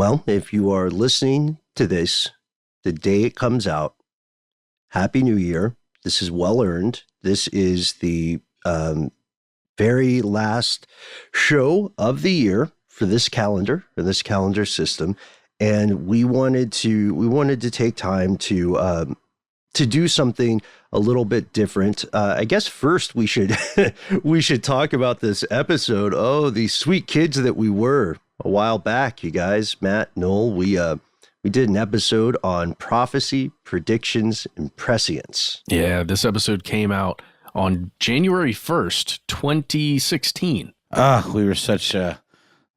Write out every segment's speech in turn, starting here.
Well, if you are listening to this the day it comes out, Happy New Year. This is well earned. This is the very last show of the year for this calendar, system. And we wanted to take time to do something a little bit different. I guess first we should we should talk about this episode. Oh, these sweet kids that we were a while back, you guys, Matt, Noel. We did an episode on prophecy, predictions, and prescience. Yeah, this episode came out on January 1st, 2016. We were such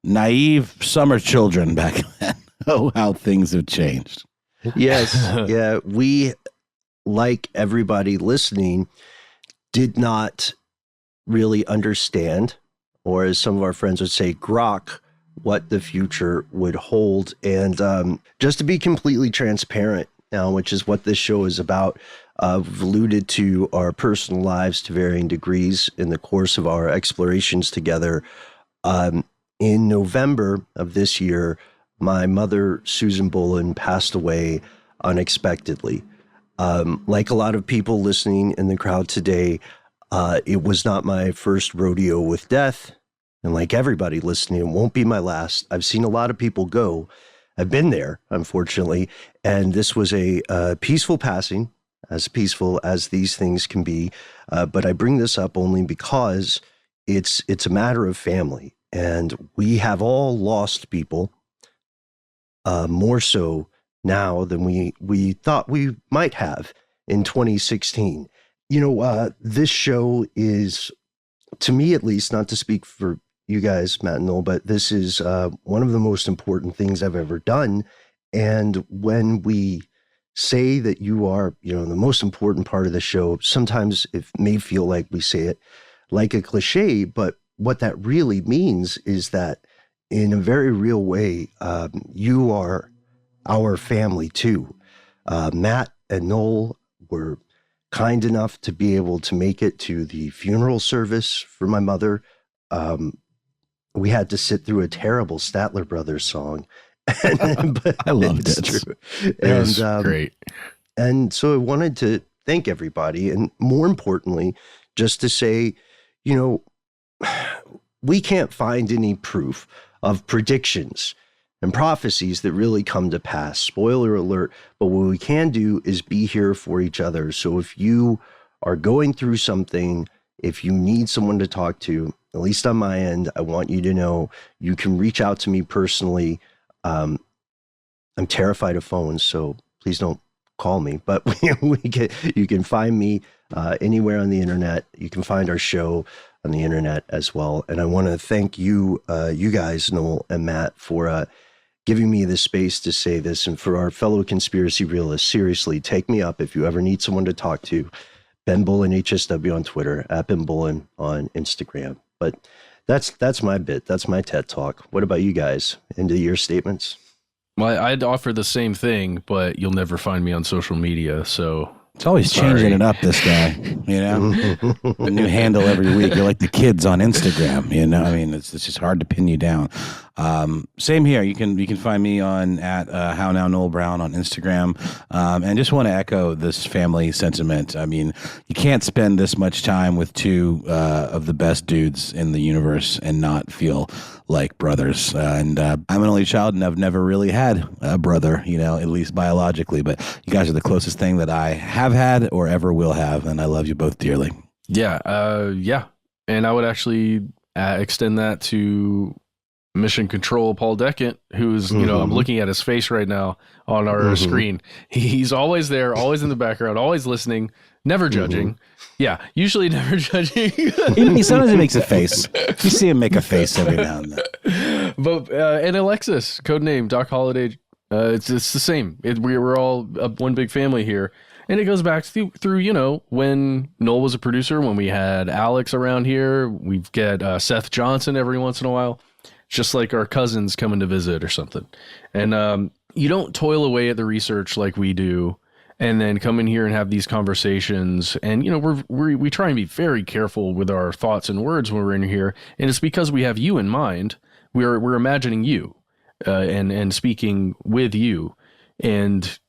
naive summer children back then. Oh, how things have changed. Yes. Yeah. We, like everybody listening, did not really understand, or as some of our friends would say, grok, what the future would hold. And just to be completely transparent now, which is what this show is about, we've alluded to our personal lives to varying degrees in the course of our explorations together. In November of this year, my mother, Susan Bolin, passed away unexpectedly. Like a lot of people listening in the crowd today, it was not my first rodeo with death. And like everybody listening, it won't be my last. I've seen a lot of people go. I've been there, unfortunately. And this was a peaceful passing, as peaceful as these things can be. But I bring this up only because it's a matter of family. And we have all lost people, more so now than we thought we might have in 2016. You know, this show is, to me at least, not to speak for you guys, Matt and Noel, but this is one of the most important things I've ever done. And when we say that you are, the most important part of the show, sometimes it may feel like we say it like a cliche, but what that really means is that in a very real way, you are our family too. Matt and Noel were kind enough to be able to make it to the funeral service for my mother. We had to sit through a terrible Statler Brothers song. But I loved it. True. It was great. And so I wanted to thank everybody. And more importantly, just to say, we can't find any proof of predictions and prophecies that really come to pass. Spoiler alert. But what we can do is be here for each other. So if you are going through something, if you need someone to talk to, at least on my end, I want you to know you can reach out to me personally. I'm terrified of phones, so please don't call me. But you can find me anywhere on the internet. You can find our show on the internet as well. And I want to thank you, you guys, Noel and Matt, for giving me the space to say this. And for our fellow conspiracy realists, seriously, take me up if you ever need someone to talk to. Ben Bolin HSW on Twitter, at Ben Bolin on Instagram. But that's my bit. That's my TED Talk. What about you guys? End of the year statements? Well, I'd offer the same thing, but you'll never find me on social media. So it's always changing it up, this guy, a new handle every week. You're like the kids on Instagram, I mean, it's just hard to pin you down. Same here. You can find me on at How Now Noel Brown on Instagram. And just want to echo this family sentiment. I mean, you can't spend this much time with two of the best dudes in the universe and not feel like brothers. And I'm an only child, and I've never really had a brother, at least biologically. But you guys are the closest thing that I have had or ever will have, and I love you both dearly. Yeah, yeah. And I would actually extend that to Mission Control Paul Decant, who's, I'm looking at his face right now on our screen. He's always there, always in the background, always listening, never judging. Yeah, usually never judging. Sometimes he makes a face. You see him make a face every now and then. But and Alexis, codename Doc Holliday, it's the same. We're all one big family here. And it goes back through, when Noel was a producer, when we had Alex around here, we've got Seth Johnson every once in a while, just like our cousins coming to visit or something. And you don't toil away at the research like we do and then come in here and have these conversations. And, we try and be very careful with our thoughts and words when we're in here. And it's because we have you in mind. We're imagining you. and speaking with you. And,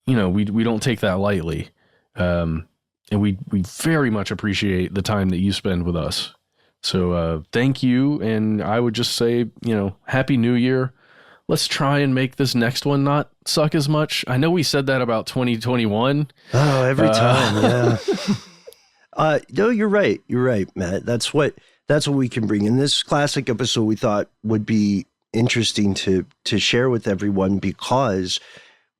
you know, we don't take that lightly. And we very much appreciate the time that you spend with us. So thank you. And I would just say, you know, Happy New Year. Let's try and make this next one not suck as much. I know we said that about 2021. Oh, every time. Yeah. No, you're right. You're right, Matt. That's what we can bring in this classic episode. We thought would be interesting to share with everyone, because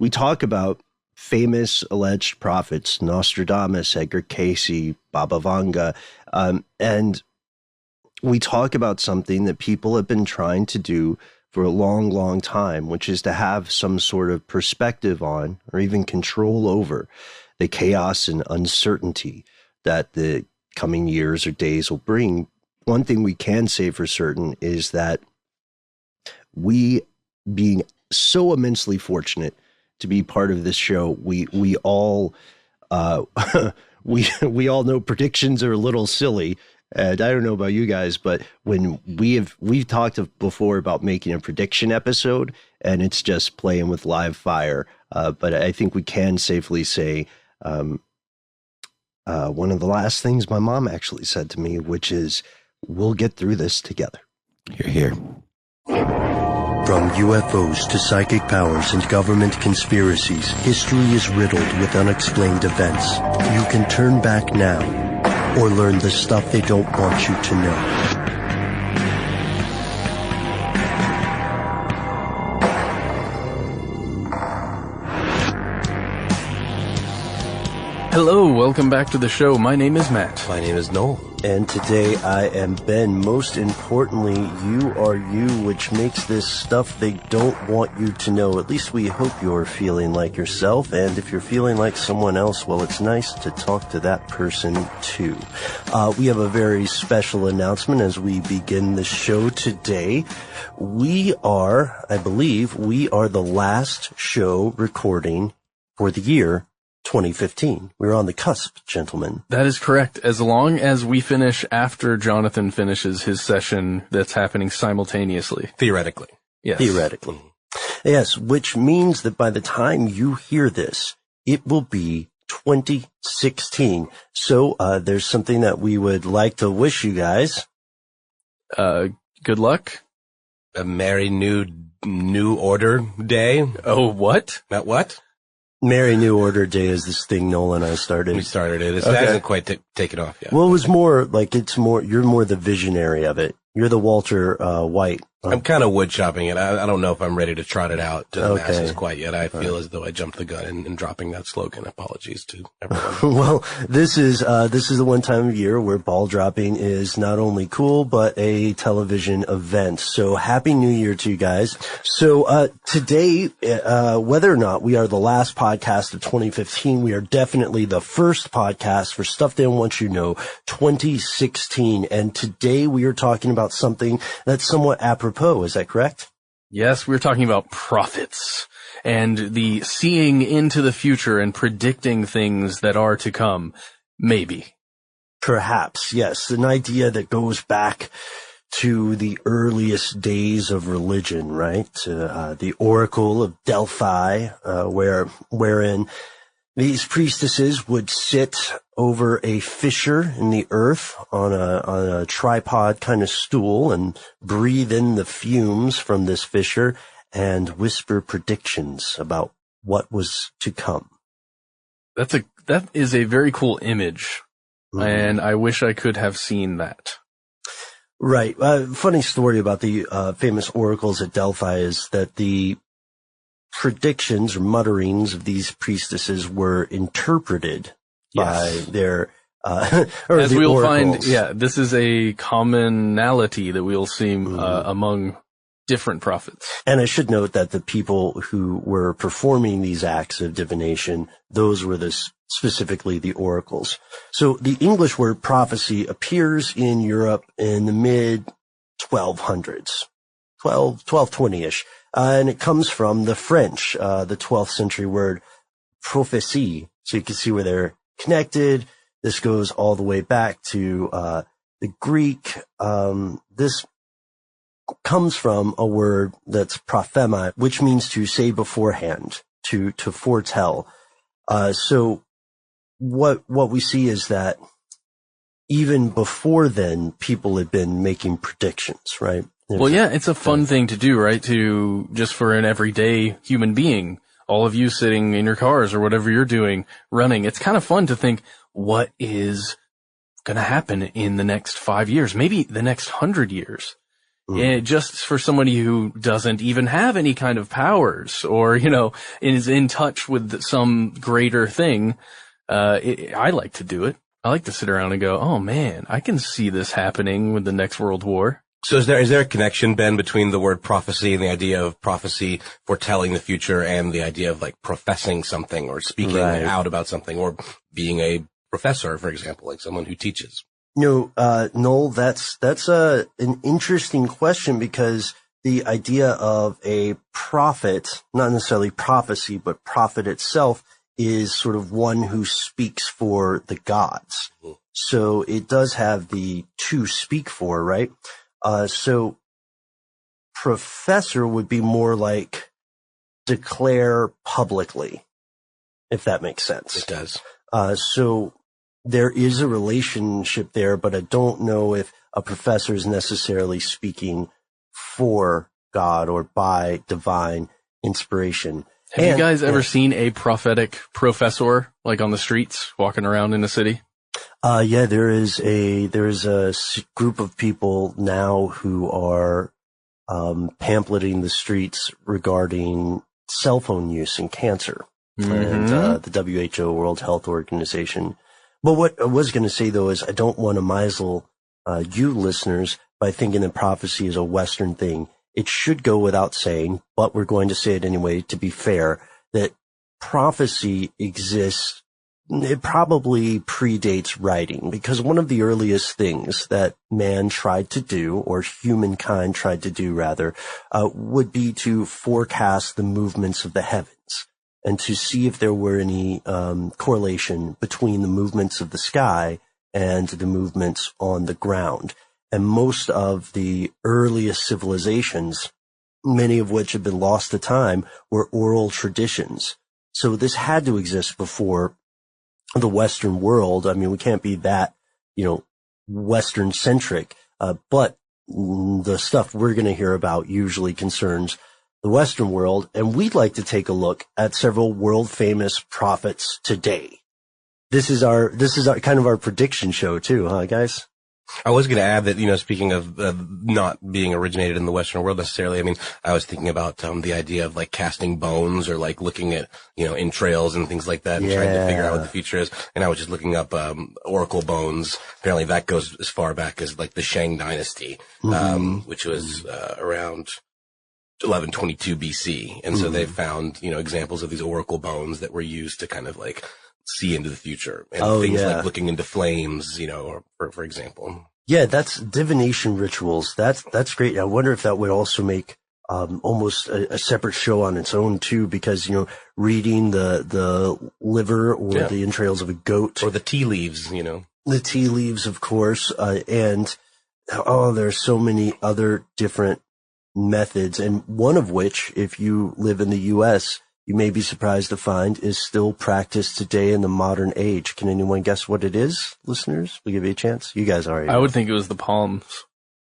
we talk about famous alleged prophets, Nostradamus, Edgar Cayce, Baba Vanga, and we talk about something that people have been trying to do for a long, long time, which is to have some sort of perspective on, or even control over, the chaos and uncertainty that the coming years or days will bring. One thing we can say for certain is that we, being so immensely fortunate to be part of this show, we all we all know predictions are a little silly. And I don't know about you guys, but when we've talked before about making a prediction episode, and it's just playing with live fire. But I think we can safely say one of the last things my mom actually said to me, which is, we'll get through this together. Here. From UFOs to psychic powers and government conspiracies, history is riddled with unexplained events. You can turn back now, or learn the stuff they don't want you to know. Hello, welcome back to the show. My name is Matt. My name is Noel. And today I am Ben. Most importantly, you are you, which makes this stuff they don't want you to know. At least we hope you're feeling like yourself. And if you're feeling like someone else, well, it's nice to talk to that person too. We have a very special announcement as we begin the show today. I believe we are the last show recording for the year 2015. We're on the cusp, gentlemen. That is correct. As long as we finish after Jonathan finishes his session that's happening simultaneously. Theoretically. Yes. Theoretically. Yes, which means that by the time you hear this, it will be 2016. So there's something that we would like to wish you guys. Good luck. A merry new order day. Oh, what? Not what? Merry New Order Day is this thing Noel and I started. We started it. It Okay. hasn't quite taken off yet. Well, it was more like you're more the visionary of it. You're the Walter White. I'm kind of wood chopping it. I don't know if I'm ready to trot it out to the Okay. masses quite yet. I feel as though I jumped the gun in dropping that slogan. Apologies to everyone. Well, this is the one time of year where ball dropping is not only cool, but a television event. So happy New Year to you guys. So, today, whether or not we are the last podcast of 2015, we are definitely the first podcast for Stuff They Don't Want You to Know 2016. And today we are talking about something that's somewhat apropos. Is that correct? Yes, we're talking about prophets and the seeing into the future and predicting things that are to come. Maybe. Perhaps, yes. An idea that goes back to the earliest days of religion, right? The Oracle of Delphi, wherein these priestesses would sit over a fissure in the earth on a tripod kind of stool and breathe in the fumes from this fissure and whisper predictions about what was to come. That is a very cool image. Mm-hmm. And I wish I could have seen that. Right. Funny story about the famous oracles at Delphi is that the predictions or mutterings of these priestesses were interpreted by their or as the we'll oracles. find, this is a commonality that we'll see among different prophets. And I should note that the people who were performing these acts of divination, those were specifically the oracles. So the English word prophecy appears in Europe in the mid 1200s, 1220-ish. And it comes from the French, the 12th century word prophétie. So you can see where they're connected. This goes all the way back to the Greek. This comes from a word that's prophema, which means to say beforehand, to foretell. So what we see is that even before then, people had been making predictions, right? Well, yeah, it's a fun thing to do, right? To just for an everyday human being, all of you sitting in your cars or whatever you're doing, running. It's kind of fun to think, what is going to happen in the next 5 years, maybe the next 100 years? And just for somebody who doesn't even have any kind of powers or, is in touch with some greater thing. I like to do it. I like to sit around and go, oh man, I can see this happening with the next World War. So is there a connection, Ben, between the word prophecy and the idea of prophecy foretelling the future and the idea of like professing something or speaking out about something or being a professor, for example, like someone who teaches? Noel, that's an interesting question, because the idea of a prophet, not necessarily prophecy, but prophet itself, is sort of one who speaks for the gods. So it does have the to speak for, right? So professor would be more like declare publicly, if that makes sense. It does. So there is a relationship there, but I don't know if a professor is necessarily speaking for God or by divine inspiration. Have you guys ever seen a prophetic professor, like on the streets, walking around in a city? Yeah, there is a group of people now who are pamphleting the streets regarding cell phone use and cancer, and the WHO, World Health Organization. But what I was going to say, though, is I don't want to mislead you listeners by thinking that prophecy is a Western thing. It should go without saying, but we're going to say it anyway, to be fair, that prophecy exists. It probably predates writing, because one of the earliest things that man tried to do, or humankind tried to do rather, would be to forecast the movements of the heavens and to see if there were any correlation between the movements of the sky and the movements on the ground. And most of the earliest civilizations, many of which have been lost to time, were oral traditions. So this had to exist before the Western world. I mean, we can't be that, Western centric, but the stuff we're going to hear about usually concerns the Western world. And we'd like to take a look at several world famous prophets today. This is our kind of our prediction show too, huh, guys? I was going to add that, speaking of not being originated in the Western world necessarily, I mean, I was thinking about the idea of like casting bones or like looking at, entrails and things like that and trying to figure out what the future is. And I was just looking up oracle bones. Apparently that goes as far back as like the Shang dynasty, which was around 1122 BC. And so they've found, examples of these oracle bones that were used to kind of like see into the future and things like looking into flames, or for example. Yeah, that's divination rituals. That's great. I wonder if that would also make almost a separate show on its own too, because reading the liver or the entrails of a goat or the tea leaves, the tea leaves, of course, and there's so many other different methods, and one of which, if you live in the U.S., you may be surprised to find is still practiced today in the modern age. Can anyone guess what it is, listeners? We'll give you a chance. You guys already know. I would think it was the palms.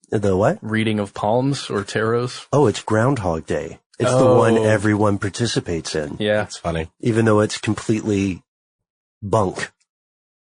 The what? Reading of palms or tarots. Oh, it's Groundhog Day. It's the one everyone participates in. Yeah. It's funny. Even though it's completely bunk.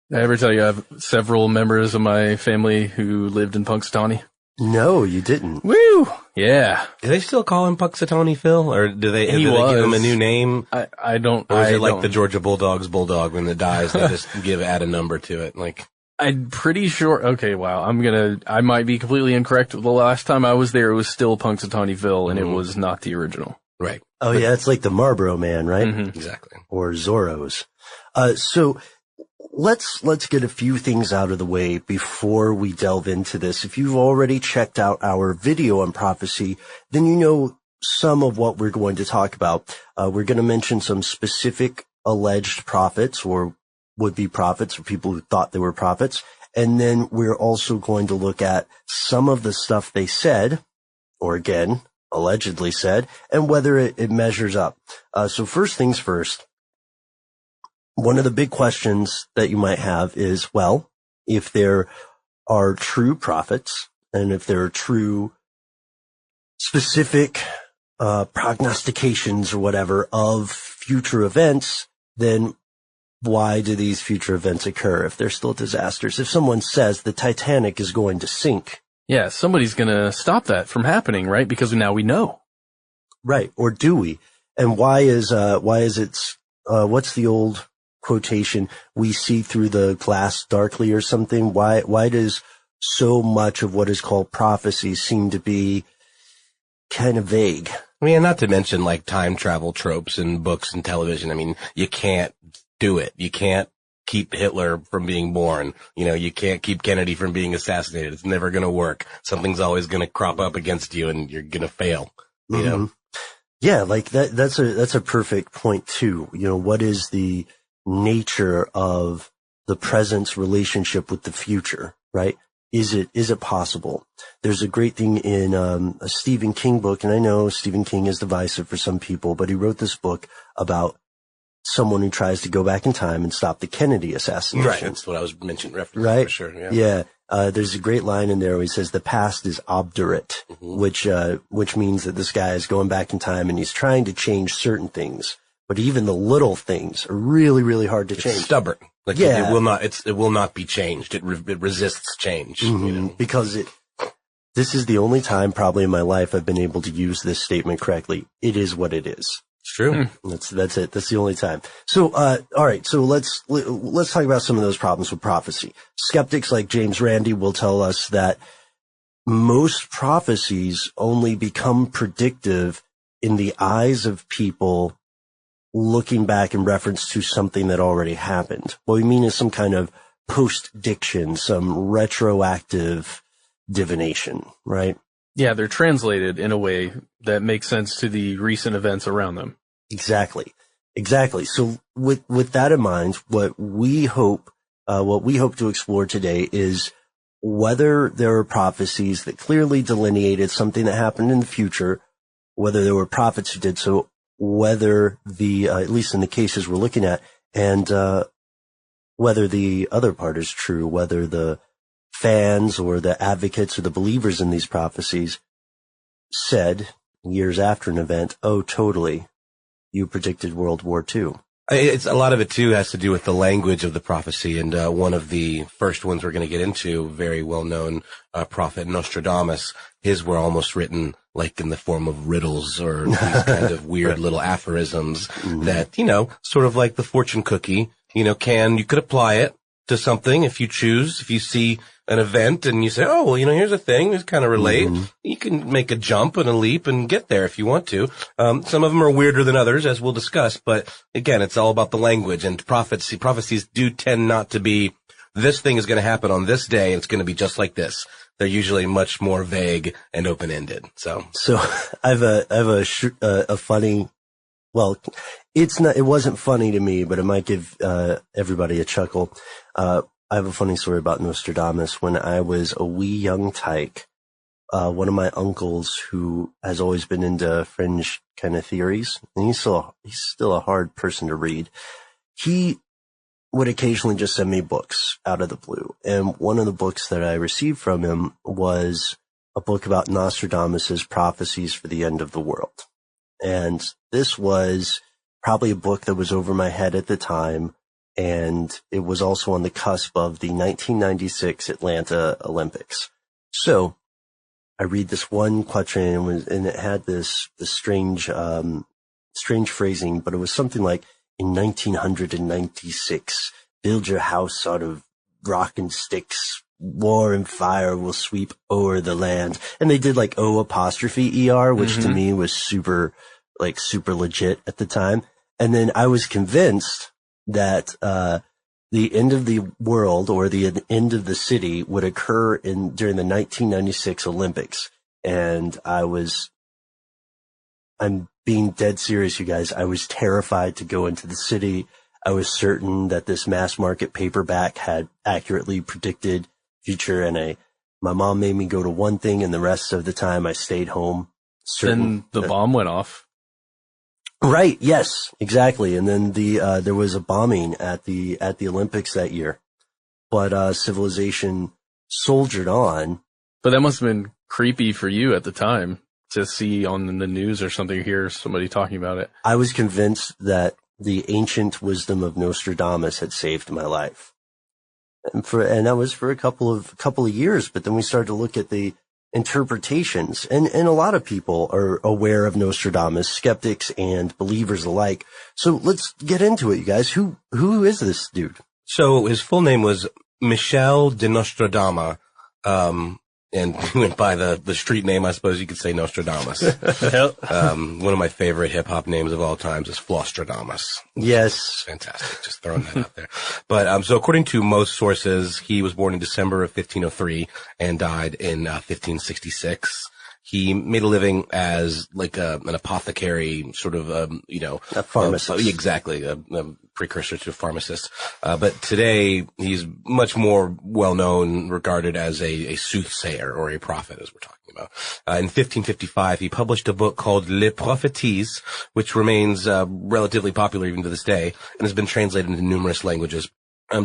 Did I ever tell you I have several members of my family who lived in Punxsutawney? No, you didn't. Woo! Yeah. Do they still call him Punxsutawney Phil, or do they give him a new name? I don't. Or is it like the Georgia Bulldog's bulldog when it dies, they just add a number to it? Like, I'm pretty sure. Okay, wow. I might be completely incorrect. The last time I was there, it was still Punxsutawneyville, and it was not the original. Right. Oh, yeah, it's like the Marlboro Man, right? Exactly. Or Zorro's. So let's get a few things out of the way before we delve into this. If you've already checked out our video on prophecy, then you know some of what we're going to talk about. We're going to mention some specific alleged prophets or would-be prophets or people who thought they were prophets. And then we're also going to look at some of the stuff they said or again, allegedly said, and whether it measures up. So first things first, one of the big questions that you might have is, well, if there are true prophets and if there are true specific prognostications or whatever of future events, then why do these future events occur if they're still disasters? If someone says the Titanic is going to sink. Yeah, somebody's going to stop that from happening, right? Because now we know. Right. Or do we? And why is it, what's the old quotation? We see through the glass darkly or something. Why does so much of what is called prophecy seem to be kind of vague? I mean, not to mention like time travel tropes in books and television. I mean, you can't do it. You can't keep Hitler from being born. You know, you can't keep Kennedy from being assassinated. It's never going to work. Something's always going to crop up against you and you're going to fail. You know? Yeah, like that's a perfect point too. You know, what is the nature of the present's relationship with the future, right? Is it possible? There's a great thing in a Stephen King book, and I know Stephen King is divisive for some people, but he wrote this book about someone who tries to go back in time and stop the Kennedy assassination. Right, that's what I was mentioning, right? For sure, yeah. There's a great line in there where he says the past is obdurate, which means that this guy is going back in time and he's trying to change certain things, but even the little things are really, really hard to change. Stubborn. Like it will not be changed. It resists change. You know? Because this is the only time probably in my life I've been able to use this statement correctly. It is what it is. It's true. That's it. That's the only time. So, all right. So let's talk about some of those problems with prophecy. Skeptics like James Randi will tell us that most prophecies only become predictive in the eyes of people looking back in reference to something that already happened. What we mean is some kind of post-diction, some retroactive divination, right? Yeah, they're translated in a way that makes sense to the recent events around them. Exactly. So with that in mind, what we hope to explore today is whether there are prophecies that clearly delineated something that happened in the future, whether there were prophets who did so, whether at least in the cases we're looking at, and whether the other part is true, whether the fans or the advocates or the believers in these prophecies said years after an event, oh, totally, you predicted World War II. It's a lot of it too has to do with the language of the prophecy, and one of the first ones we're going to get into, very well-known prophet Nostradamus. His were almost written like in the form of riddles or these kind of weird little aphorisms that, you know, sort of like the fortune cookie. You know, you could apply it to something if you choose. If you see an event and you say, oh, well, you know, here's a thing, this kind of relate. You can make a jump and a leap and get there if you want to. Some of them are weirder than others, as we'll discuss, but again, it's all about the language, and prophecies do tend not to be, this thing is going to happen on this day and it's going to be just like this. They're usually much more vague and open-ended. So I have a funny, well, it wasn't funny to me, but it might give everybody a chuckle. I have a funny story about Nostradamus. When I was a wee young tyke, one of my uncles, who has always been into fringe kind of theories, and he's still a hard person to read, he would occasionally just send me books out of the blue. And one of the books that I received from him was a book about Nostradamus's prophecies for the end of the world. And this was probably a book that was over my head at the time. And it was also on the cusp of the 1996 Atlanta Olympics. So I read this one quatrain and it had this strange phrasing, but it was something like, in 1996, build your house out of rock and sticks. War and fire will sweep o'er the land. And they did like O''ER, which to me was super legit at the time. And then I was convinced that the end of the world or the end of the city would occur during the 1996 Olympics. And I'm being dead serious, you guys. I was terrified to go into the city. I was certain that this mass market paperback had accurately predicted future, and My mom made me go to one thing, and the rest of the time I stayed home. Then the bomb went off. Right. Yes, exactly. And then there was a bombing at the Olympics that year, but civilization soldiered on. But that must have been creepy for you at the time to see on the news or something, hear somebody talking about it. I was convinced that the ancient wisdom of Nostradamus had saved my life. And that was for a couple of years, but then we started to look at the interpretations, and a lot of people are aware of Nostradamus, skeptics and believers alike. So let's get into it, you guys. Who is this dude? So his full name was Michel de Nostradamus, and he went by the street name, I suppose you could say, Nostradamus. One of my favorite hip hop names of all times is Flosstradamus. Yes. Fantastic. Just throwing that out there. But, so according to most sources, he was born in December of 1503 and died in 1566. He made a living as like an apothecary, sort of, a pharmacist. Exactly, a precursor to a pharmacist. But today he's much more well known, regarded as a soothsayer or a prophet, as we're talking about. In 1555, he published a book called Les Prophéties, which remains relatively popular even to this day, and has been translated into numerous languages.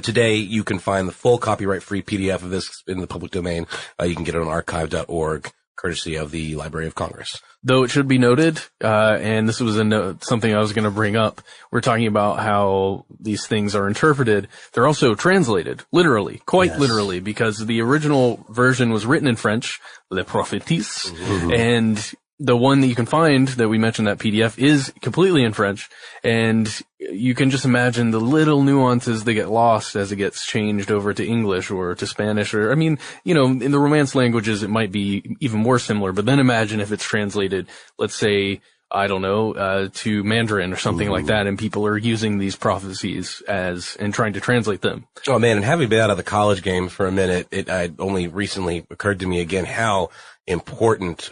Today, you can find the full copyright-free PDF of this in the public domain. You can get it on archive.org. Courtesy of the Library of Congress. Though it should be noted, and this was something I was going to bring up, we're talking about how these things are interpreted. They're also translated, literally, quite literally, because the original version was written in French, Les Prophéties, and the one that you can find that we mentioned, that PDF, is completely in French, and you can just imagine the little nuances that get lost as it gets changed over to English or to Spanish, or, I mean, in the Romance languages it might be even more similar, but then imagine if it's translated, let's say, I don't know, to Mandarin or something like that, and people are using these prophecies and trying to translate them. Oh man, and having been out of the college game for a minute, it only recently occurred to me again how important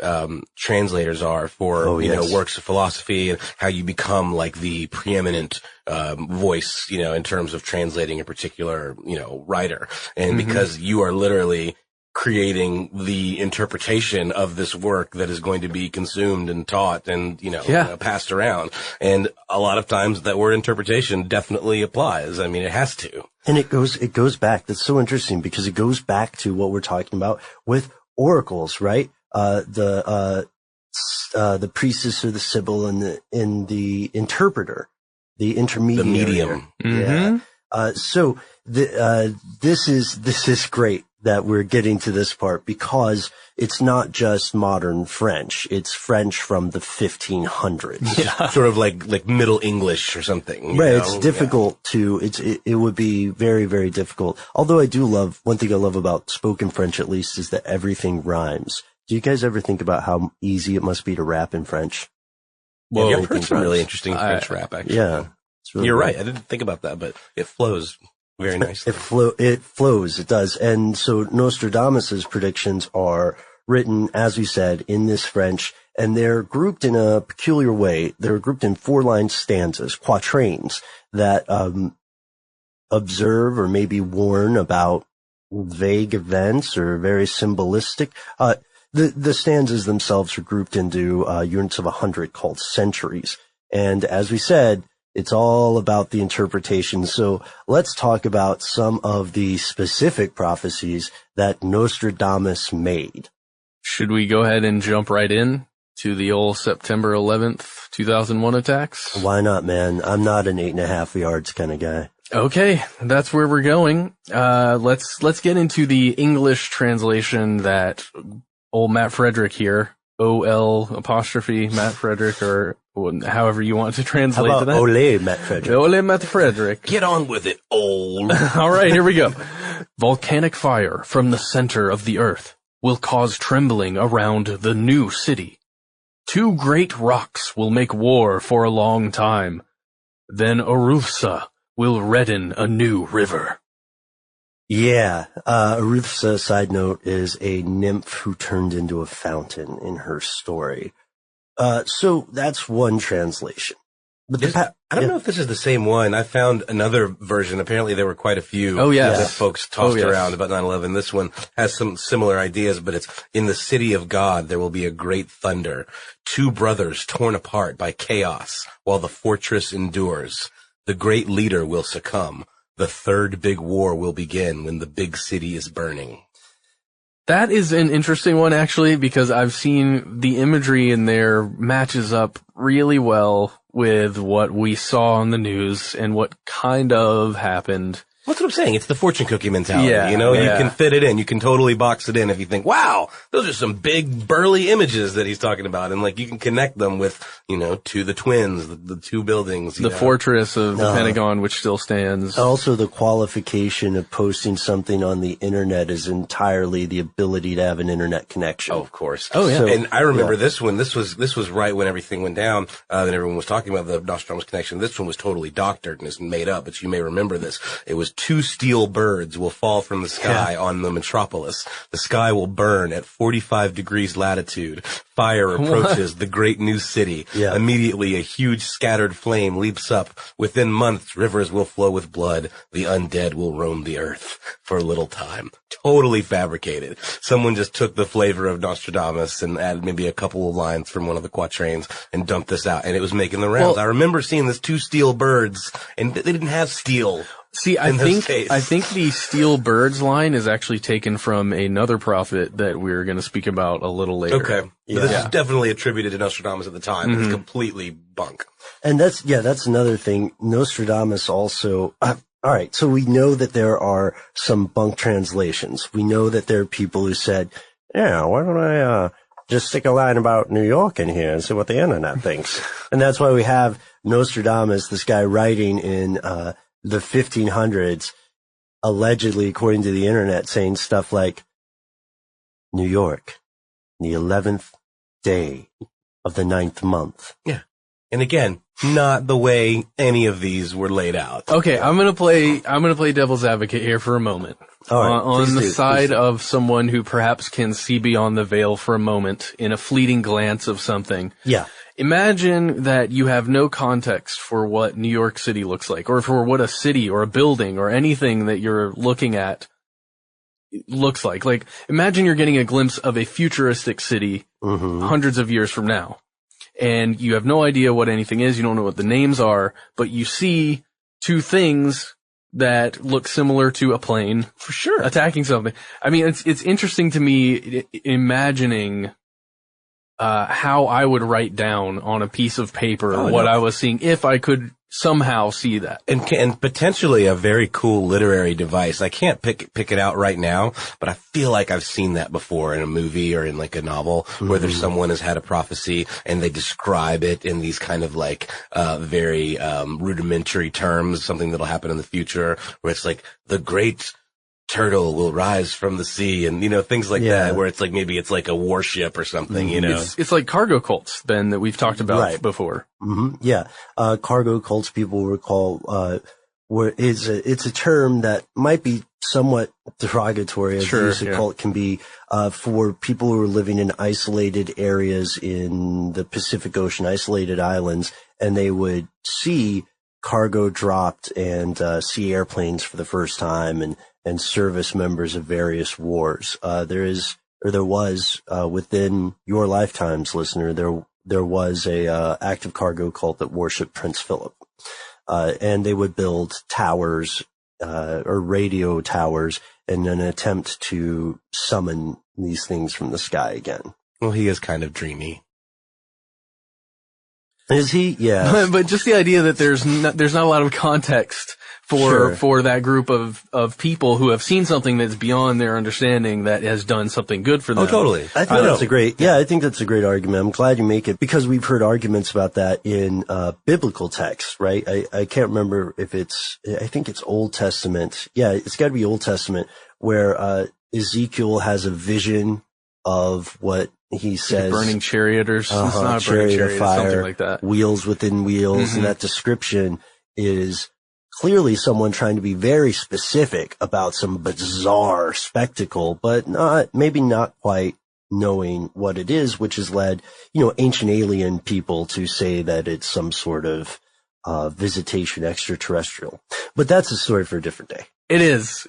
translators are for works of philosophy, and how you become like the preeminent voice, in terms of translating a particular writer, and because you are literally creating the interpretation of this work that is going to be consumed and taught and passed around. And a lot of times that word interpretation definitely applies. I mean, it has to. And it goes back. That's so interesting because it goes back to what we're talking about with oracles, right? The priestess or the sibyl and the interpreter, the intermediary, the medium. Yeah. So this is great that we're getting to this part, because it's not just modern French. It's French from the 1500s. Yeah. Sort of like Middle English or something. Right. It's difficult it would be very, very difficult. Although one thing I love about spoken French, at least, is that everything rhymes. Do you guys ever think about how easy it must be to rap in French? Well, I've heard some really interesting French rap, actually. Yeah. Really You're right. I didn't think about that, but it flows very nicely. It flows. It does. And so Nostradamus's predictions are written, as we said, in this French, and they're grouped in a peculiar way. They're grouped in 4-line stanzas, quatrains, that observe or maybe warn about vague events or very symbolistic. The stanzas themselves are grouped into units of 100 called centuries. And as we said, it's all about the interpretation. So let's talk about some of the specific prophecies that Nostradamus made. Should we go ahead and jump right in to the old September 11th, 2001 attacks? Why not, man? I'm not an 8.5 yards kind of guy. Okay, that's where we're going. Let's get into the English translation that old Matt Frederick here, OL apostrophe Matt Frederick, or however you want to translate How about that. Ole Matt Frederick? Ole Matt Frederick. Get on with it, old. All right, here we go. Volcanic fire from the center of the earth will cause trembling around the new city. 2 great rocks will make war for a long time. Then Arufsa will redden a new river. Yeah, Arufsa, side note, is a nymph who turned into a fountain in her story. So that's one translation. But I don't know if this is the same one. I found another version. Apparently there were quite a few Oh, yes. that folks tossed Oh, yes. around about 9/11. This one has some similar ideas, but it's in the city of God there will be a great thunder. 2 brothers torn apart by chaos while the fortress endures. The great leader will succumb. The third big war will begin when the big city is burning. That is an interesting one, actually, because I've seen the imagery in there matches up really well with what we saw on the news and what kind of happened. That's what I'm saying. It's the fortune cookie mentality. Yeah, you know, yeah. you can fit it in. You can totally box it in if you think, wow, those are some big burly images that he's talking about. And like you can connect them with, you know, to the twins, the 2 buildings. The fortress of the Pentagon, which still stands. Also, the qualification of posting something on the internet is entirely the ability to have an internet connection. Oh, of course. Oh, yeah. So, And I remember this one. This was right when everything went down. And everyone was talking about the Nostradamus connection. This one was totally doctored and is made up, but you may remember this. It was 2 steel birds will fall from the sky on the metropolis. The sky will burn at 45 degrees latitude. Fire approaches the great new city. Yeah. Immediately, a huge scattered flame leaps up. Within months, rivers will flow with blood. The undead will roam the earth for a little time. Totally fabricated. Someone just took the flavor of Nostradamus and added maybe a couple of lines from one of the quatrains and dumped this out, and it was making the rounds. Well, I remember seeing this 2 steel birds, and they didn't have steel. See, I think the steel birds line is actually taken from another prophet that we're going to speak about a little later. Okay. But this is definitely attributed to Nostradamus at the time. It's completely bunk. And that's another thing. Nostradamus also, all right. So we know that there are some bunk translations. We know that there are people who said, yeah, why don't I, just stick a line about New York in here and see what the internet thinks. And that's why we have Nostradamus, this guy writing in, the 1500s, allegedly, according to the internet, saying stuff like, New York, the 11th day of the 9th month. Yeah. And again, not the way any of these were laid out. Okay, I'm gonna play devil's advocate here for a moment. All right, On the side please. of someone who perhaps can see beyond the veil for a moment in a fleeting glance of something. Yeah. Imagine that you have no context for what New York City looks like, or for what a city or a building or anything that you're looking at looks like. Like, imagine you're getting a glimpse of a futuristic city hundreds of years from now. And you have no idea what anything is, you don't know what the names are, but you see 2 things that look similar to a plane. For sure. Attacking something. I mean, it's interesting to me imagining how I would write down on a piece of paper what I was seeing if I could somehow see that. And potentially a very cool literary device. I can't pick it out right now, but I feel like I've seen that before in a movie or in like a novel where there's someone has had a prophecy and they describe it in these kind of like very rudimentary terms, something that'll happen in the future, where it's like the great turtle will rise from the sea, and you know, things like that, where it's like maybe it's like a warship or something, you know. It's like cargo cults, Ben, that we've talked about before. Yeah. Cargo cults, people recall, it's a term that might be somewhat derogatory, as the use of cult can be, for people who are living in isolated areas in the Pacific Ocean, isolated islands, and they would see cargo dropped and see airplanes for the first time, and service members of various wars. There was within your lifetimes, listener, there was a active cargo cult that worshipped Prince Philip, and they would build towers or radio towers in an attempt to summon these things from the sky again. Well, he is kind of dreamy. Is he? Yeah. But just the idea that there's not a lot of context for that group of people who have seen something that's beyond their understanding that has done something good for them. Oh, totally. I think that's a great argument. I'm glad you make it, because we've heard arguments about that in biblical texts, right? I can't remember if I think it's Old Testament. Yeah, it's got to be Old Testament, where Ezekiel has a vision of what he says, burning chariot or it's not a burning chariot, fire, something like that. Wheels within wheels, and that description is clearly someone trying to be very specific about some bizarre spectacle, but maybe not quite knowing what it is, which has led, ancient alien people to say that it's some sort of visitation extraterrestrial. But that's a story for a different day. It is.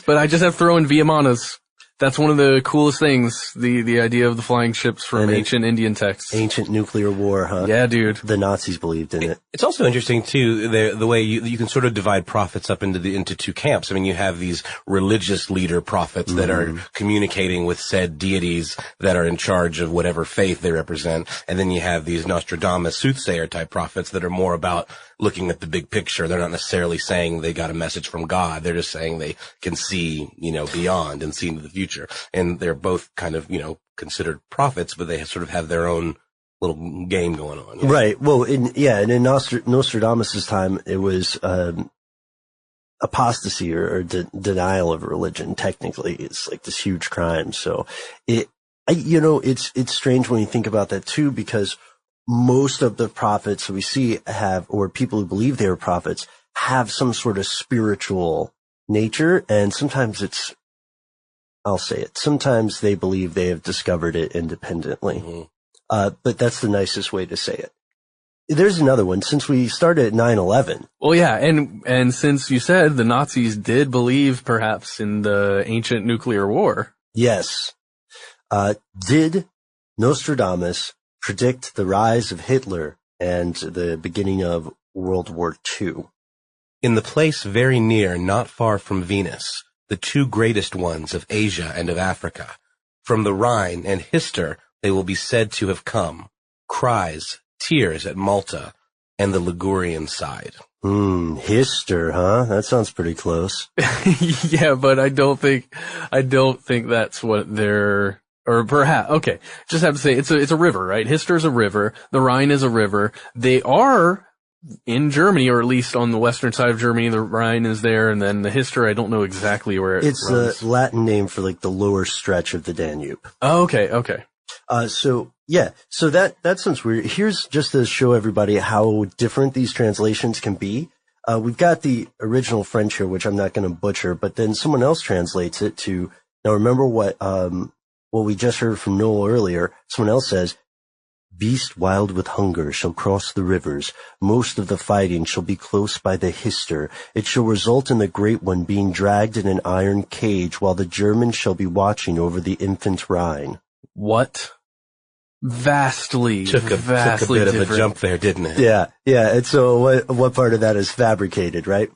But I just have to throw in Viemanas. That's one of the coolest things, the idea of the flying ships from ancient Indian texts. Ancient nuclear war, huh? Yeah, dude. The Nazis believed in it. It's also interesting, too, the way you can sort of divide prophets up into two camps. I mean, you have these religious leader prophets that are communicating with said deities that are in charge of whatever faith they represent. And then you have these Nostradamus soothsayer type prophets that are more about looking at the big picture. They're not necessarily saying they got a message from God. They're just saying they can see, beyond and see into the future. And they're both kind of, considered prophets, but they sort of have their own little game going on. Yeah. Right. Well, and in Nostradamus' time, it was apostasy or denial of religion. Technically, it's like this huge crime. So it's strange when you think about that too, because most of the prophets we see or people who believe they are prophets, have some sort of spiritual nature. And sometimes sometimes they believe they have discovered it independently. Mm-hmm. But that's the nicest way to say it. There's another one. Since we started at 9/11. Well, yeah. And since you said the Nazis did believe perhaps in the ancient nuclear war. Yes. Did Nostradamus predict the rise of Hitler and the beginning of World War II? In the place very near, not far from Venus, the two greatest ones of Asia and of Africa, from the Rhine and Hister they will be said to have come, cries, tears at Malta, and the Ligurian side. Hister, huh? That sounds pretty close. Yeah, but I don't think that's what they're... Or perhaps, okay, just have to say, it's a river, right? Hister is a river. The Rhine is a river. They are in Germany, or at least on the western side of Germany. The Rhine is there, and then the Hister, I don't know exactly where it It's runs. the Latin name for like the lower stretch of the Danube. Oh, okay. So that sounds weird. Here's just to show everybody how different these translations can be. We've got the original French here, which I'm not going to butcher, but then someone else translates it to, now remember what we just heard from Noel earlier. Someone else says, beast wild with hunger shall cross the rivers. Most of the fighting shall be close by the Hister. It shall result in the great one being dragged in an iron cage, while the Germans shall be watching over the infant Rhine. What? Vastly Took a bit different. of a jump there, didn't it? Yeah. And so what part of that is fabricated, right?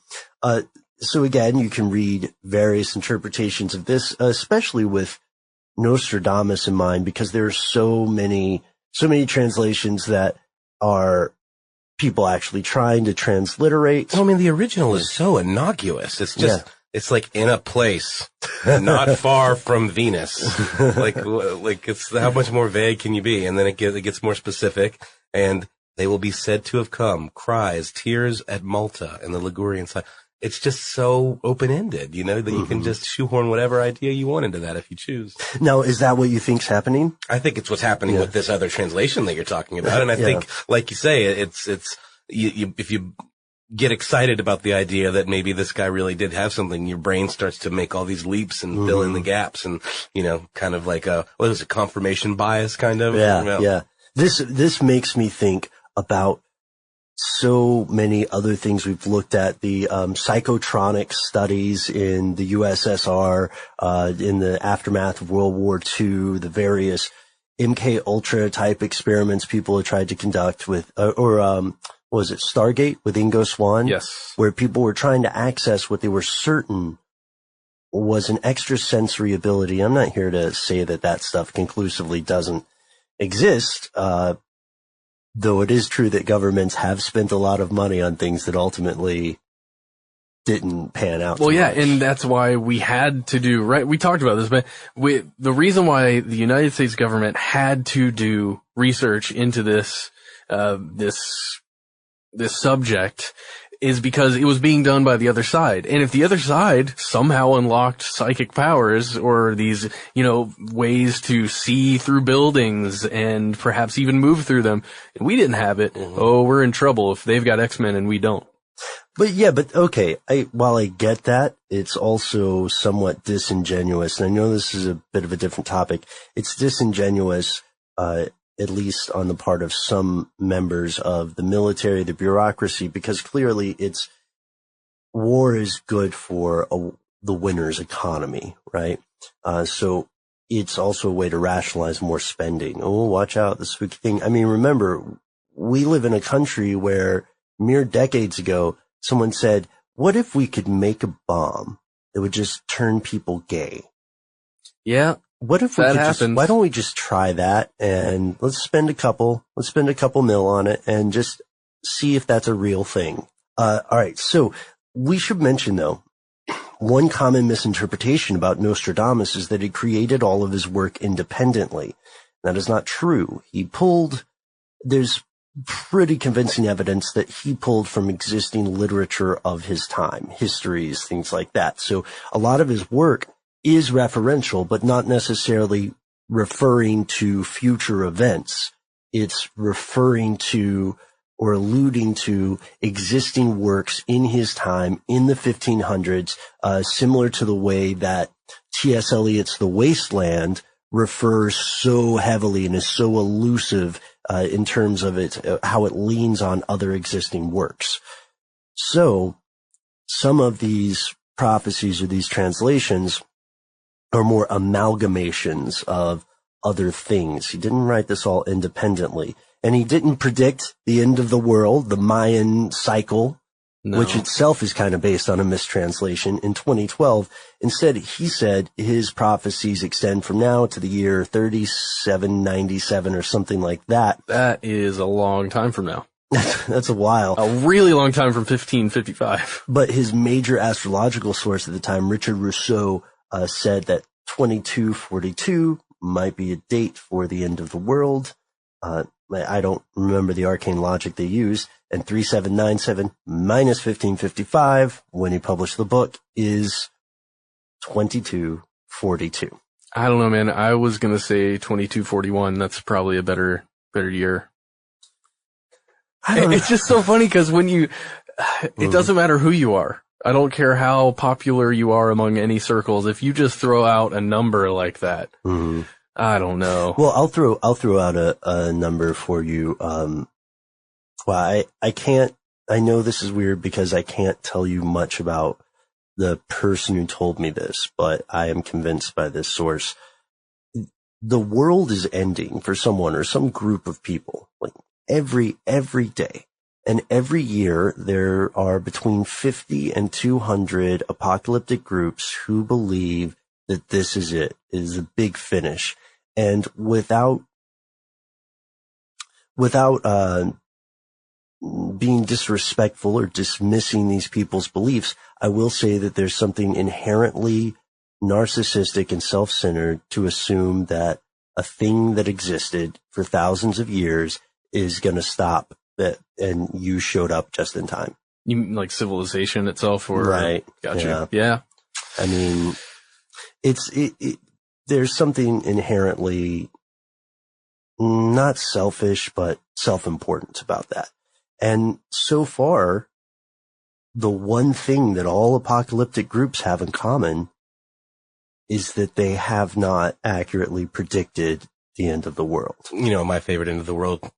So again, you can read various interpretations of this, especially with Nostradamus in mind, because there are so many translations that are people actually trying to transliterate. Well, I mean, the original is so innocuous. It's just, It's like in a place not far from Venus. Like it's, how much more vague can you be? And then it gets more specific, and they will be said to have come, cries, tears at Malta and the Ligurian side. It's just so open-ended, that you can just shoehorn whatever idea you want into that if you choose. Now, is that what you think's happening? I think it's what's happening with this other translation that you're talking about. And I think, like you say, it's if you get excited about the idea that maybe this guy really did have something, your brain starts to make all these leaps and fill in the gaps, and, kind of like confirmation bias kind of. Yeah. This makes me think about so many other things we've looked at, the psychotronic studies in the USSR, in the aftermath of World War II, the various MK Ultra type experiments people have tried to conduct with, was it Stargate with Ingo Swann? Yes. Where people were trying to access what they were certain was an extrasensory ability. I'm not here to say that stuff conclusively doesn't exist, though it is true that governments have spent a lot of money on things that ultimately didn't pan out. Well, yeah, and that's why we had to do, right? We talked about this, but the reason why the United States government had to do research into this subject is because it was being done by the other side. And if the other side somehow unlocked psychic powers or these, ways to see through buildings and perhaps even move through them, and we didn't have it, we're in trouble if they've got X-Men and we don't. But okay, while I get that, it's also somewhat disingenuous, and I know this is a bit of a different topic. It's disingenuous, at least on the part of some members of the military, the bureaucracy, because clearly war is good for the winner's economy, right? So it's also a way to rationalize more spending. Oh, watch out, the spooky thing. I mean, remember, we live in a country where mere decades ago, someone said, what if we could make a bomb that would just turn people gay? Yeah. What if why don't we just try that and let's spend a couple mil on it and just see if that's a real thing. All right. So we should mention though, one common misinterpretation about Nostradamus is that he created all of his work independently. That is not true. There's pretty convincing evidence that he pulled from existing literature of his time, histories, things like that. So a lot of his work is referential, but not necessarily referring to future events. It's referring to or alluding to existing works in his time in the 1500s, similar to the way that T.S. Eliot's The Wasteland refers so heavily and is so elusive in terms of how it leans on other existing works. So some of these prophecies or these translations are more amalgamations of other things. He didn't write this all independently. And he didn't predict the end of the world, the Mayan cycle, which itself is kind of based on a mistranslation, in 2012. Instead, he said his prophecies extend from now to the year 3797 or something like that. That is a long time from now. That's a while. A really long time from 1555. But his major astrological source at the time, Richard Rousseau, said that 2242 might be a date for the end of the world. I don't remember the arcane logic they used. And 3797 minus 1555, when he published the book, is 2242. I don't know, man. I was going to say 2241. That's probably a better year. It's just so funny because it doesn't matter who you are. I don't care how popular you are among any circles. If you just throw out a number like that, I don't know. Well, I'll throw out a number for you. Well, I know this is weird because I can't tell you much about the person who told me this, but I am convinced by this source. The world is ending for someone or some group of people, like every day. And every year there are between 50 and 200 apocalyptic groups who believe that this is it, is a big finish. And without being disrespectful or dismissing these people's beliefs, I will say that there's something inherently narcissistic and self-centered to assume that a thing that existed for thousands of years is going to stop, and you showed up just in time. You mean like civilization itself, or right? Gotcha. Yeah. I mean, there's something inherently not selfish, but self-important about that. And so far, the one thing that all apocalyptic groups have in common is that they have not accurately predicted the end of the world. You know, my favorite end of the world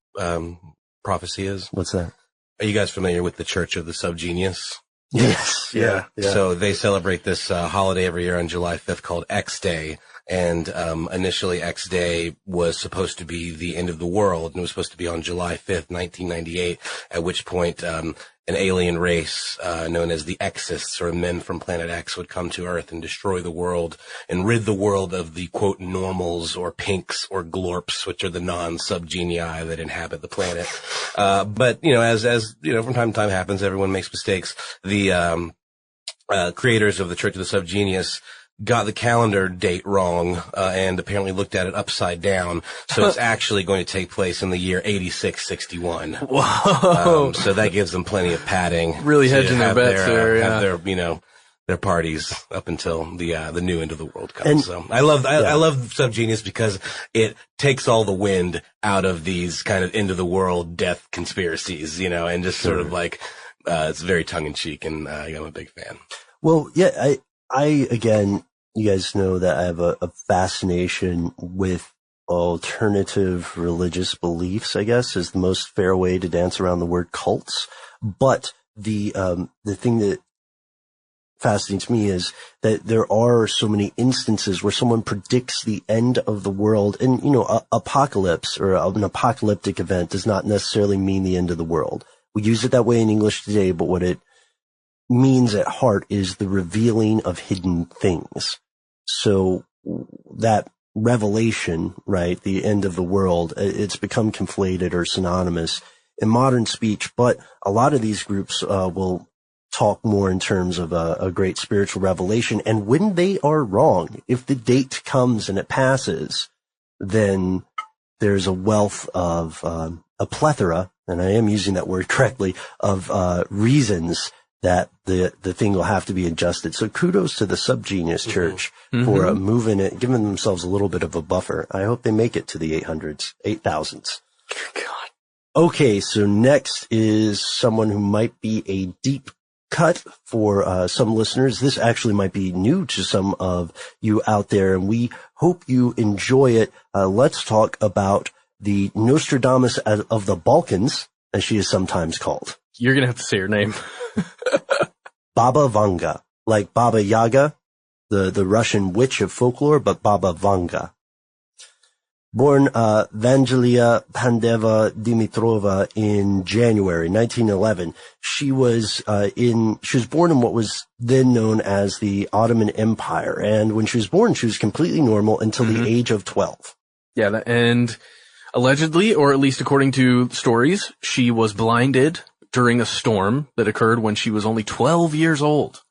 prophecy is? What's that? Are you guys familiar with the Church of the Subgenius? Yes. Yeah. So they celebrate this holiday every year on July 5th called X Day. And initially X Day was supposed to be the end of the world, and it was supposed to be on July 5th, 1998, at which point an alien race known as theXists, or men from Planet X, would come to Earth and destroy the world and rid the world of the, quote, normals or pinks or glorps, which are the non-subgenii that inhabit the planet. But, you know, as you know, from time to time happens, everyone makes mistakes. The creators of the Church of the Subgenius got the calendar date wrong, and apparently looked at it upside down. So it's actually going to take place in the year 8661. Whoa. So that gives them plenty of padding. Really hedging their bets there, yeah. Have their, you know, their parties up until the new end of the world comes. And, so I love Subgenius because it takes all the wind out of these kind of end of the world death conspiracies, you know, and just sort of like, it's very tongue in cheek, and I'm a big fan. Well, yeah, I again, you guys know that I have a fascination with alternative religious beliefs, I guess, is the most fair way to dance around the word cults. But the thing that fascinates me is that there are so many instances where someone predicts the end of the world. And, apocalypse or an apocalyptic event does not necessarily mean the end of the world. We use it that way in English today, but what it means at heart is the revealing of hidden things. So that revelation, right, the end of the world, it's become conflated or synonymous in modern speech, but a lot of these groups will talk more in terms of a great spiritual revelation. And when they are wrong, if the date comes and it passes, then there's a wealth of a plethora, and I am using that word correctly, of reasons that the thing will have to be adjusted. So kudos to the Subgenius Church for moving it, giving themselves a little bit of a buffer. I hope they make it to the 8,000s. God. Okay, so next is someone who might be a deep cut for some listeners. This actually might be new to some of you out there, and we hope you enjoy it. Let's talk about the Nostradamus of the Balkans, as she is sometimes called. You're going to have to say her name. Baba Vanga, like Baba Yaga, the Russian witch of folklore, but Baba Vanga. Born Vangelia Pandeva Dimitrova in January 1911. She was born in what was then known as the Ottoman Empire, and when she was born, she was completely normal until the age of 12. Yeah, and allegedly, or at least according to stories, she was blinded during a storm that occurred when she was only 12 years old.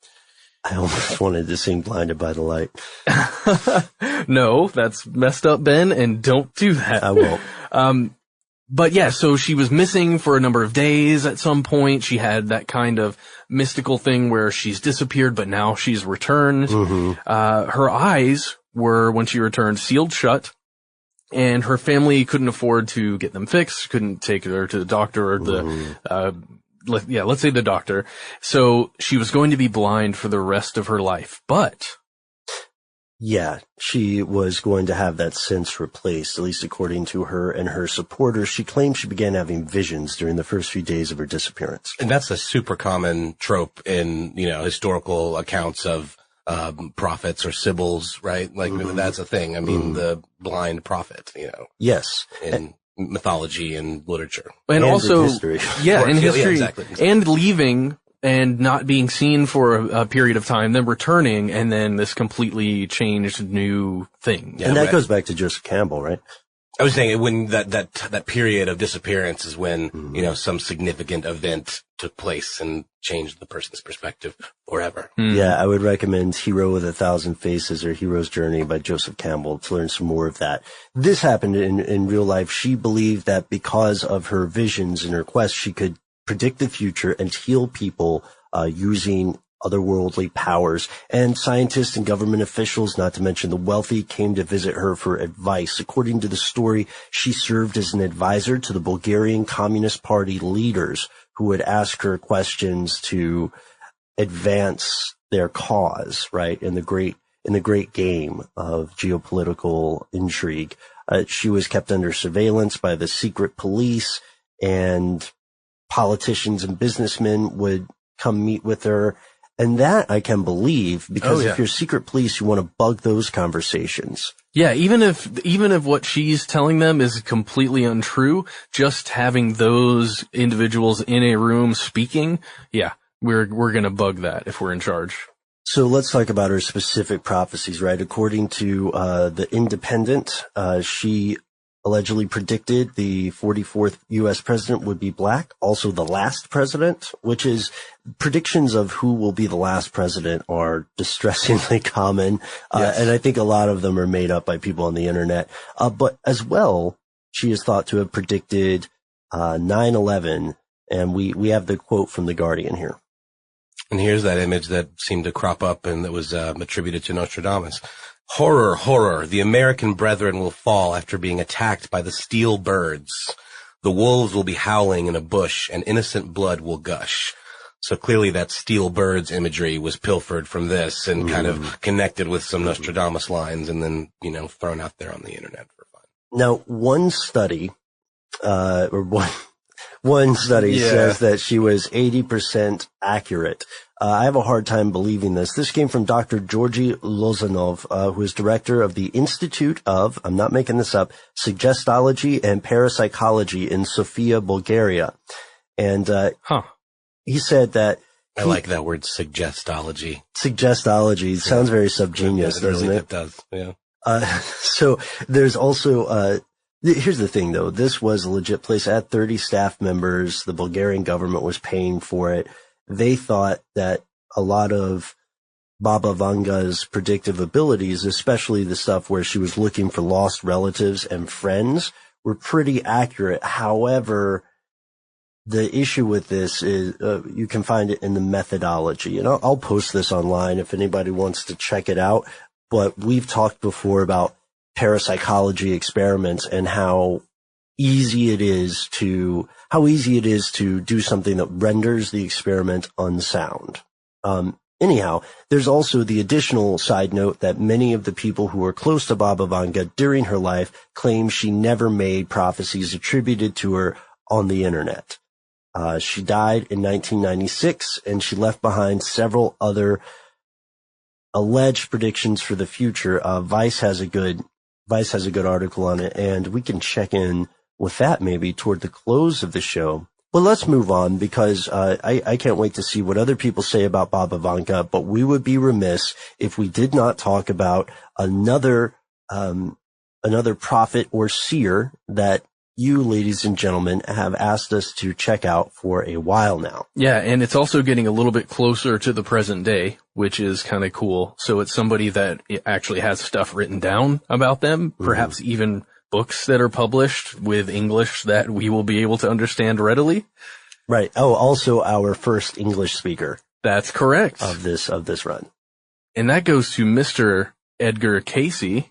I almost wanted to sing Blinded by the Light. No, that's messed up, Ben, and don't do that. I won't. But yeah, so she was missing for a number of days at some point. She had that kind of mystical thing where she's disappeared, but now she's returned. Her eyes were, when she returned, sealed shut. And her family couldn't afford to get them fixed, couldn't take her to the doctor or let's say the doctor. So she was going to be blind for the rest of her life. But yeah, she was going to have that sense replaced, at least according to her and her supporters. She claimed she began having visions during the first few days of her disappearance. And that's a super common trope in, historical accounts of prophets or sibyls, right? Like that's a thing. I mean, the blind prophet, Yes. In mythology and literature. And also, in history. Yeah, in history. Yeah, exactly. And leaving and not being seen for a period of time, then returning, and then this completely changed new thing. Yeah, and that goes back to Joseph Campbell, right? I was saying when that period of disappearance is when, some significant event took place and changed the person's perspective forever. Yeah, I would recommend Hero with 1,000 Faces or Hero's Journey by Joseph Campbell to learn some more of that. This happened in real life. She believed that because of her visions and her quest, she could predict the future and heal people using otherworldly powers. And scientists and government officials, not to mention the wealthy, came to visit her for advice. According to the story, she served as an advisor to the Bulgarian Communist Party leaders who would ask her questions to advance their cause, right, in the great game of geopolitical intrigue. She was kept under surveillance by the secret police, and politicians and businessmen would come meet with her. And that I can believe, because if you're secret police, you want to bug those conversations. Yeah, even if what she's telling them is completely untrue, just having those individuals in a room speaking, yeah, we're going to bug that if we're in charge. So let's talk about her specific prophecies, right? According to the Independent, she allegedly predicted the 44th U.S. president would be black, also the last president, which is predictions of who will be the last president are distressingly common. Yes. And I think a lot of them are made up by people on the internet. But as well, she is thought to have predicted 9/11. And we have the quote from The Guardian here. And here's that image that seemed to crop up and that was attributed to Nostradamus. Horror, horror, the American brethren will fall after being attacked by the steel birds. The wolves will be howling in a bush and innocent blood will gush. So clearly that steel birds imagery was pilfered from this and kind of connected with some Nostradamus lines and then, thrown out there on the internet for fun. Now, one study, one study says that she was 80% accurate. I have a hard time believing this. This came from Dr. Georgy Lozanov, who is director of the Institute of, I'm not making this up, Suggestology and Parapsychology in Sofia, Bulgaria. And he said that I like that word, suggestology. Suggestology sounds very subgenius, doesn't it? It does, yeah. So there's also, here's the thing though, this was a legit place. It had 30 staff members. The Bulgarian government was paying for it. They thought that a lot of Baba Vanga's predictive abilities, especially the stuff where she was looking for lost relatives and friends, were pretty accurate. However, the issue with this is you can find it in the methodology. And I'll post this online if anybody wants to check it out. But we've talked before about parapsychology experiments and how easy it is to do something that renders the experiment unsound. Anyhow, there's also the additional side note that many of the people who were close to Baba Vanga during her life claim she never made prophecies attributed to her on the internet. She died in 1996, and she left behind several other alleged predictions for the future. Vice has a good article on it, and we can check in with that maybe toward the close of the show. Well, let's move on because I can't wait to see what other people say about Baba Vanga, but we would be remiss if we did not talk about another prophet or seer that you, ladies and gentlemen, have asked us to check out for a while now. Yeah, and it's also getting a little bit closer to the present day, which is kind of cool. So it's somebody that actually has stuff written down about them, perhaps even books that are published with English that we will be able to understand readily. Right. Oh, also our first English speaker. That's correct. Of this run. And that goes to Mr. Edgar Cayce.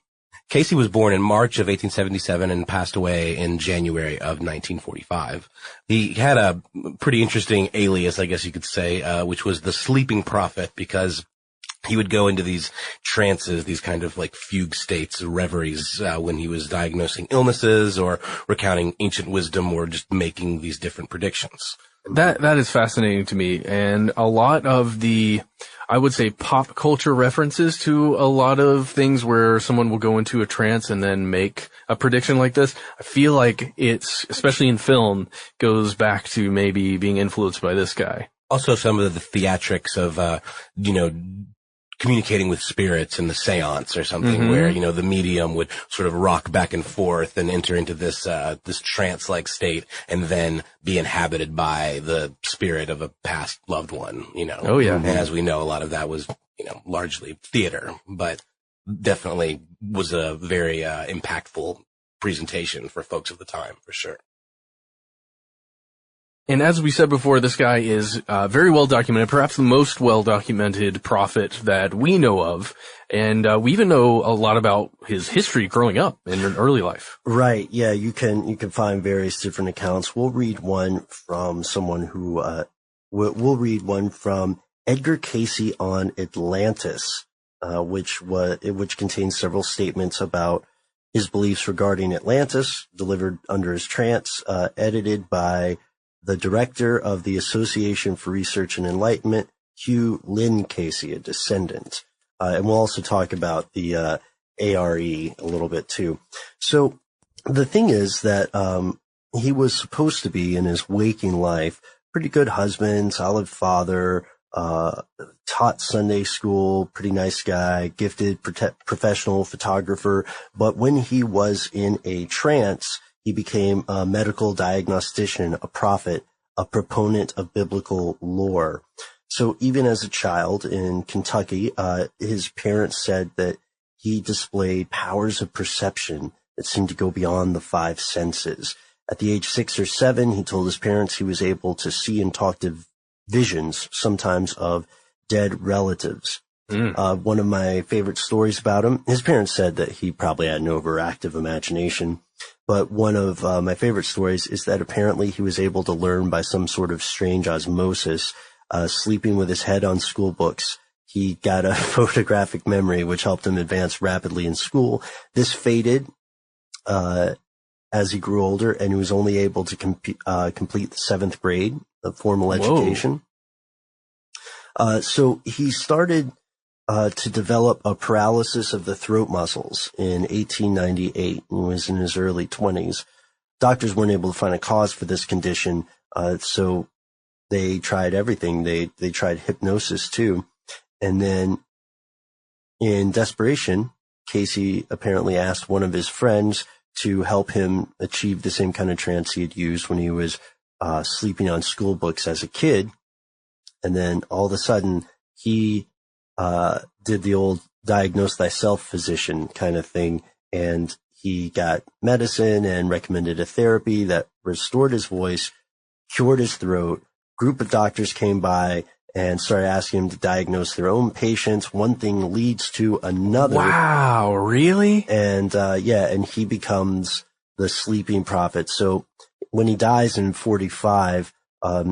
Cayce was born in March of 1877 and passed away in January of 1945. He had a pretty interesting alias, I guess you could say, which was the sleeping prophet, because he would go into these trances, these kind of like fugue states, reveries, when he was diagnosing illnesses or recounting ancient wisdom or just making these different predictions. That is fascinating to me. And a lot of the, I would say, pop culture references to a lot of things where someone will go into a trance and then make a prediction like this. I feel like it's, especially in film, goes back to maybe being influenced by this guy. Also some of the theatrics of, communicating with spirits in the seance or something where, the medium would sort of rock back and forth and enter into this trance-like state and then be inhabited by the spirit of a past loved one, Oh, yeah. And as we know, a lot of that was, largely theater, but definitely was a very, impactful presentation for folks of the time, for sure. And as we said before, this guy is very well documented, perhaps the most well documented prophet that we know of. And we even know a lot about his history growing up in an early life. Right. Yeah, you can find various different accounts. We'll read one from someone who we'll read one from Edgar Cayce on Atlantis, which contains several statements about his beliefs regarding Atlantis, delivered under his trance, edited by the director of the Association for Research and Enlightenment, Hugh Lynn Cayce, a descendant. And we'll also talk about the ARE a little bit too. So the thing is that he was supposed to be, in his waking life, pretty good husband, solid father, taught Sunday school, pretty nice guy, gifted professional photographer. But when he was in a trance, he became a medical diagnostician, a prophet, a proponent of biblical lore. So even as a child in Kentucky, his parents said that he displayed powers of perception that seemed to go beyond the five senses. At the age 6 or 7, he told his parents he was able to see and talk to visions, sometimes of dead relatives. One of my favorite stories about him, his parents said that he probably had an overactive imagination. But one of my favorite stories is that apparently he was able to learn by some sort of strange osmosis, sleeping with his head on school books. He got a photographic memory, which helped him advance rapidly in school. This faded as he grew older, and he was only able to complete the 7th grade of formal education. So he started to develop a paralysis of the throat muscles in 1898. He was in his early 20s. Doctors weren't able to find a cause for this condition, so they tried everything. They tried hypnosis too. And then in desperation, Cayce apparently asked one of his friends to help him achieve the same kind of trance he had used when he was sleeping on school books as a kid. And then all of a sudden, he did the old diagnose thyself physician kind of thing, and he got medicine and recommended a therapy that restored his voice, cured his throat. Group of doctors came by and started asking him to diagnose their own patients. One thing leads to another. Wow, really? And and he becomes the sleeping prophet. So when he dies in 45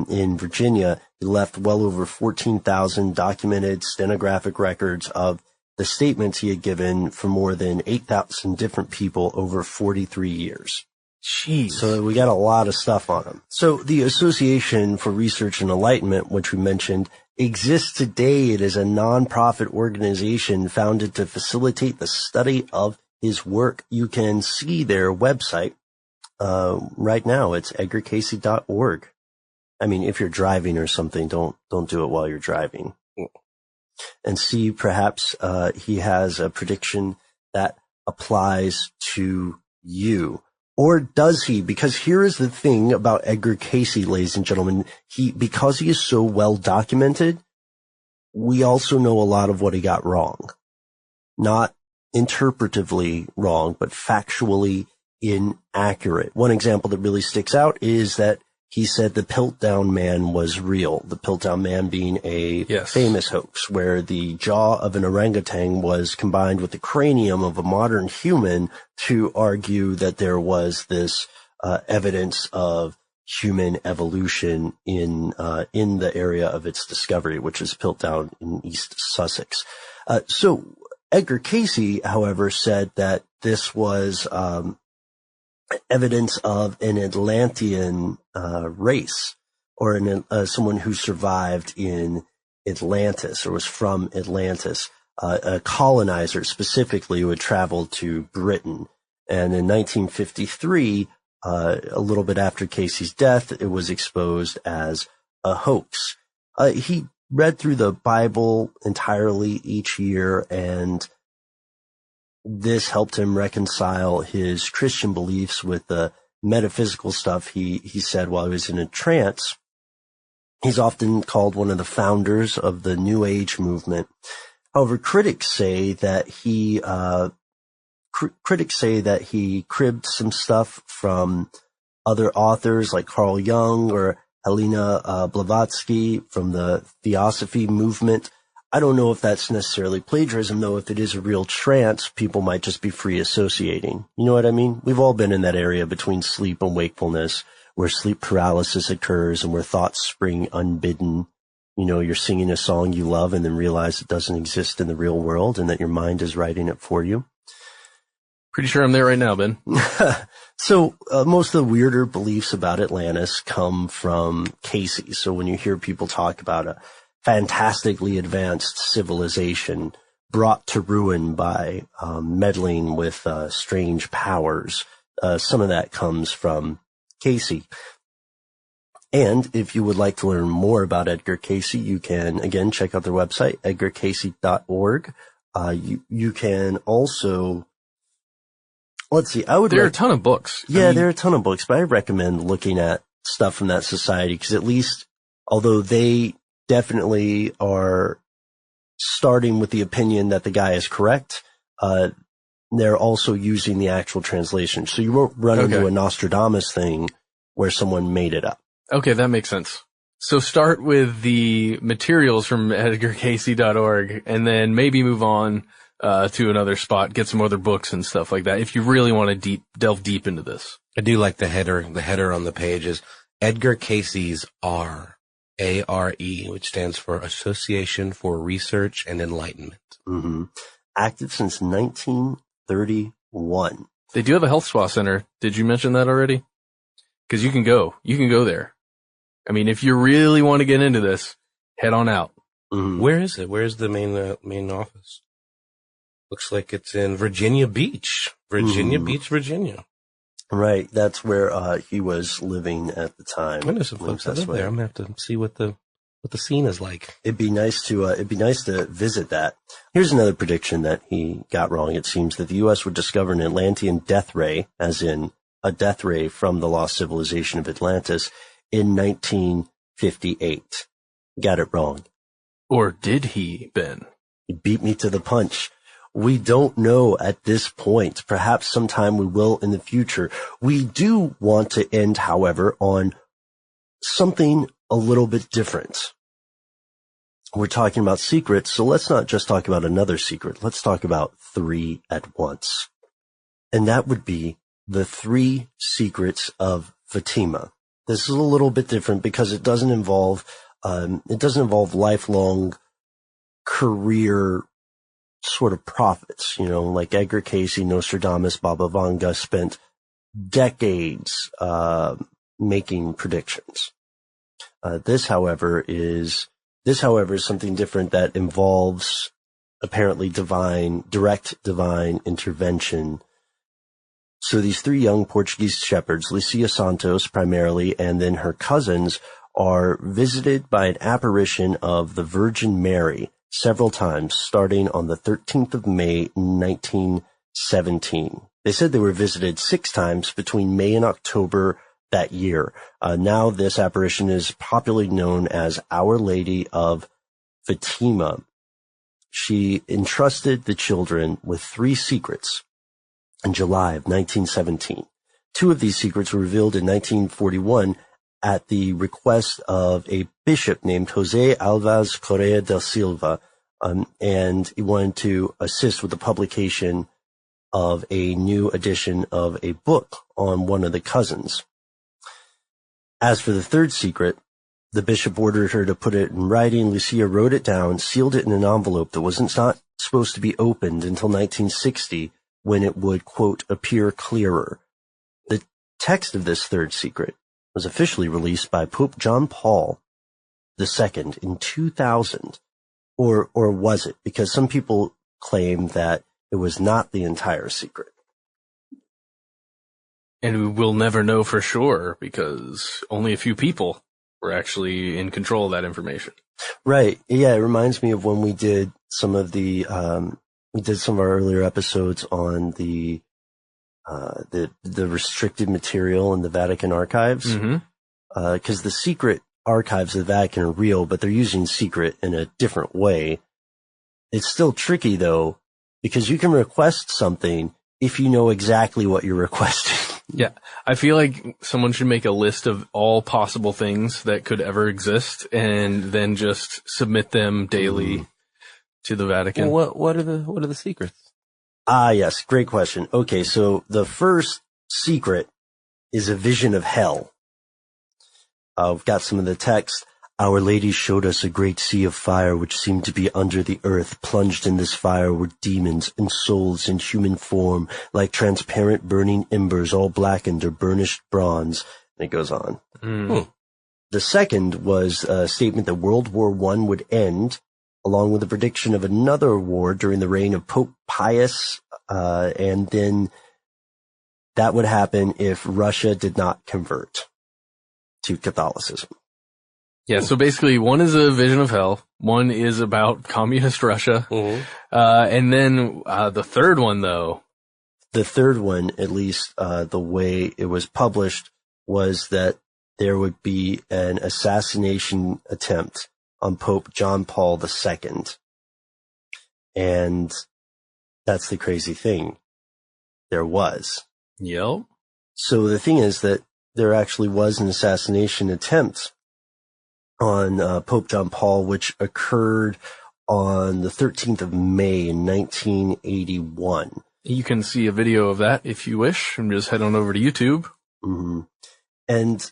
in Virginia, he left well over 14,000 documented stenographic records of the statements he had given for more than 8,000 different people over 43 years. Jeez. So we got a lot of stuff on him. So the Association for Research and Enlightenment, which we mentioned, exists today. It is a non-profit organization founded to facilitate the study of his work. You can see their website right now. It's edgarcayce.org. I mean, if you're driving or something, don't do it while you're driving. And see, perhaps he has a prediction that applies to you. Or does he? Because here is the thing about Edgar Cayce, ladies and gentlemen. Because he is so well documented, we also know a lot of what he got wrong. Not interpretively wrong, but factually inaccurate. One example that really sticks out is that he said the Piltdown Man was real. The Piltdown Man being a famous hoax where the jaw of an orangutan was combined with the cranium of a modern human to argue that there was this evidence of human evolution in the area of its discovery, which is Piltdown in East Sussex. So Edgar Cayce, however, said that this was evidence of an Atlantean race, or someone who survived in Atlantis or was from Atlantis, a colonizer specifically who had traveled to Britain. And in 1953, a little bit after Cayce's death, it was exposed as a hoax. He read through the Bible entirely each year, and this helped him reconcile his Christian beliefs with the metaphysical stuff he said while he was in a trance. He's often called one of the founders of the New Age movement. However, critics say that he cribbed some stuff from other authors like Carl Jung or Helena Blavatsky from the Theosophy movement. I don't know if that's necessarily plagiarism, though. If it is a real trance, people might just be free associating. You know what I mean? We've all been in that area between sleep and wakefulness, where sleep paralysis occurs and where thoughts spring unbidden. You know, you're singing a song you love and then realize it doesn't exist in the real world and that your mind is writing it for you. Pretty sure I'm there right now, Ben. So most of the weirder beliefs about Atlantis come from Cayce. So when you hear people talk about a fantastically advanced civilization brought to ruin by meddling with strange powers, some of that comes from Cayce. And if you would like to learn more about Edgar Cayce, you can, again, check out their website, edgarcayce.org. You can also, let's see, there are a ton of books. Yeah, there are a ton of books, but I recommend looking at stuff from that society because at least, although they definitely are starting with the opinion that the guy is correct, they're also using the actual translation. So you won't run into a Nostradamus thing where someone made it up. Okay, that makes sense. So start with the materials from edgarcayce.org and then maybe move on to another spot, get some other books and stuff like that if you really want to delve deep into this. I do like the header. The header on the page is Edgar Cayce's ARE, which stands for Association for Research and Enlightenment. Mm-hmm. Active since 1931. They do have a health spa center. Did you mention that already? Because you can go there. I mean, if you really want to get into this, head on out. Mhm. Where is it? Where's the main office? Looks like it's in Virginia Beach. Beach, Virginia. Right. That's where he was living at the time. I know some folks that live there. I'm gonna have to see what the scene is like. It'd be nice to visit that. Here's another prediction that he got wrong. It seems that the U.S. would discover an Atlantean death ray, as in a death ray from the lost civilization of Atlantis, in 1958. Got it wrong. Or did he, Ben? He beat me to the punch. We don't know at this point. Perhaps sometime we will in the future. We do want to end, however, on something a little bit different. We're talking about secrets, so let's not just talk about another secret. Let's talk about 3 at once. And that would be the 3 secrets of Fatima. This is a little bit different because it doesn't involve lifelong career sort of prophets, like Edgar Cayce, Nostradamus, Baba Vanga spent decades making predictions. This, however, is something different that involves apparently direct divine intervention. So these 3 young Portuguese shepherds, Lucia Santos primarily, and then her cousins, are visited by an apparition of the Virgin Mary several times, starting on the 13th of May, 1917. They said they were visited 6 times between May and October that year. Now this apparition is popularly known as Our Lady of Fatima. She entrusted the children with 3 secrets in July of 1917. 2 of these secrets were revealed in 1941 at the request of a bishop named Jose Alves Correa del Silva, and he wanted to assist with the publication of a new edition of a book on one of the cousins. As for the 3rd secret, the bishop ordered her to put it in writing. Lucia wrote it down, sealed it in an envelope that was not supposed to be opened until 1960, when it would, quote, appear clearer. The text of this 3rd secret was officially released by Pope John Paul II in 2000. Or was it? Because some people claim that it was not the entire secret. And we will never know for sure because only a few people were actually in control of that information. Right. Yeah, it reminds me of when we did some of our earlier episodes on the restricted material in the Vatican archives. Mm-hmm. 'Cause the secret archives of the Vatican are real, but they're using secret in a different way. It's still tricky though, because you can request something if you know exactly what you're requesting. Yeah. I feel like someone should make a list of all possible things that could ever exist and then just submit them daily to the Vatican. Well, what are the secrets? Ah, yes. Great question. Okay. So the first secret is a vision of hell. We've got some of the text. Our Lady showed us a great sea of fire which seemed to be under the earth. Plunged in this fire were demons and souls in human form, like transparent burning embers, all blackened or burnished bronze. And it goes on. The second was a statement that World War I would end, along with a prediction of another war during the reign of Pope Pius, and then that would happen if Russia did not convert to Catholicism. Yeah, so basically one is a vision of hell, one is about communist Russia, and then the third one, though. The third one, at least the way it was published, was that there would be an assassination attempt on Pope John Paul II. And that's the crazy thing. There was. Yep. So the thing is that there actually was an assassination attempt on Pope John Paul, which occurred on the 13th of May in 1981. You can see a video of that if you wish, and just head on over to YouTube. Mm-hmm. And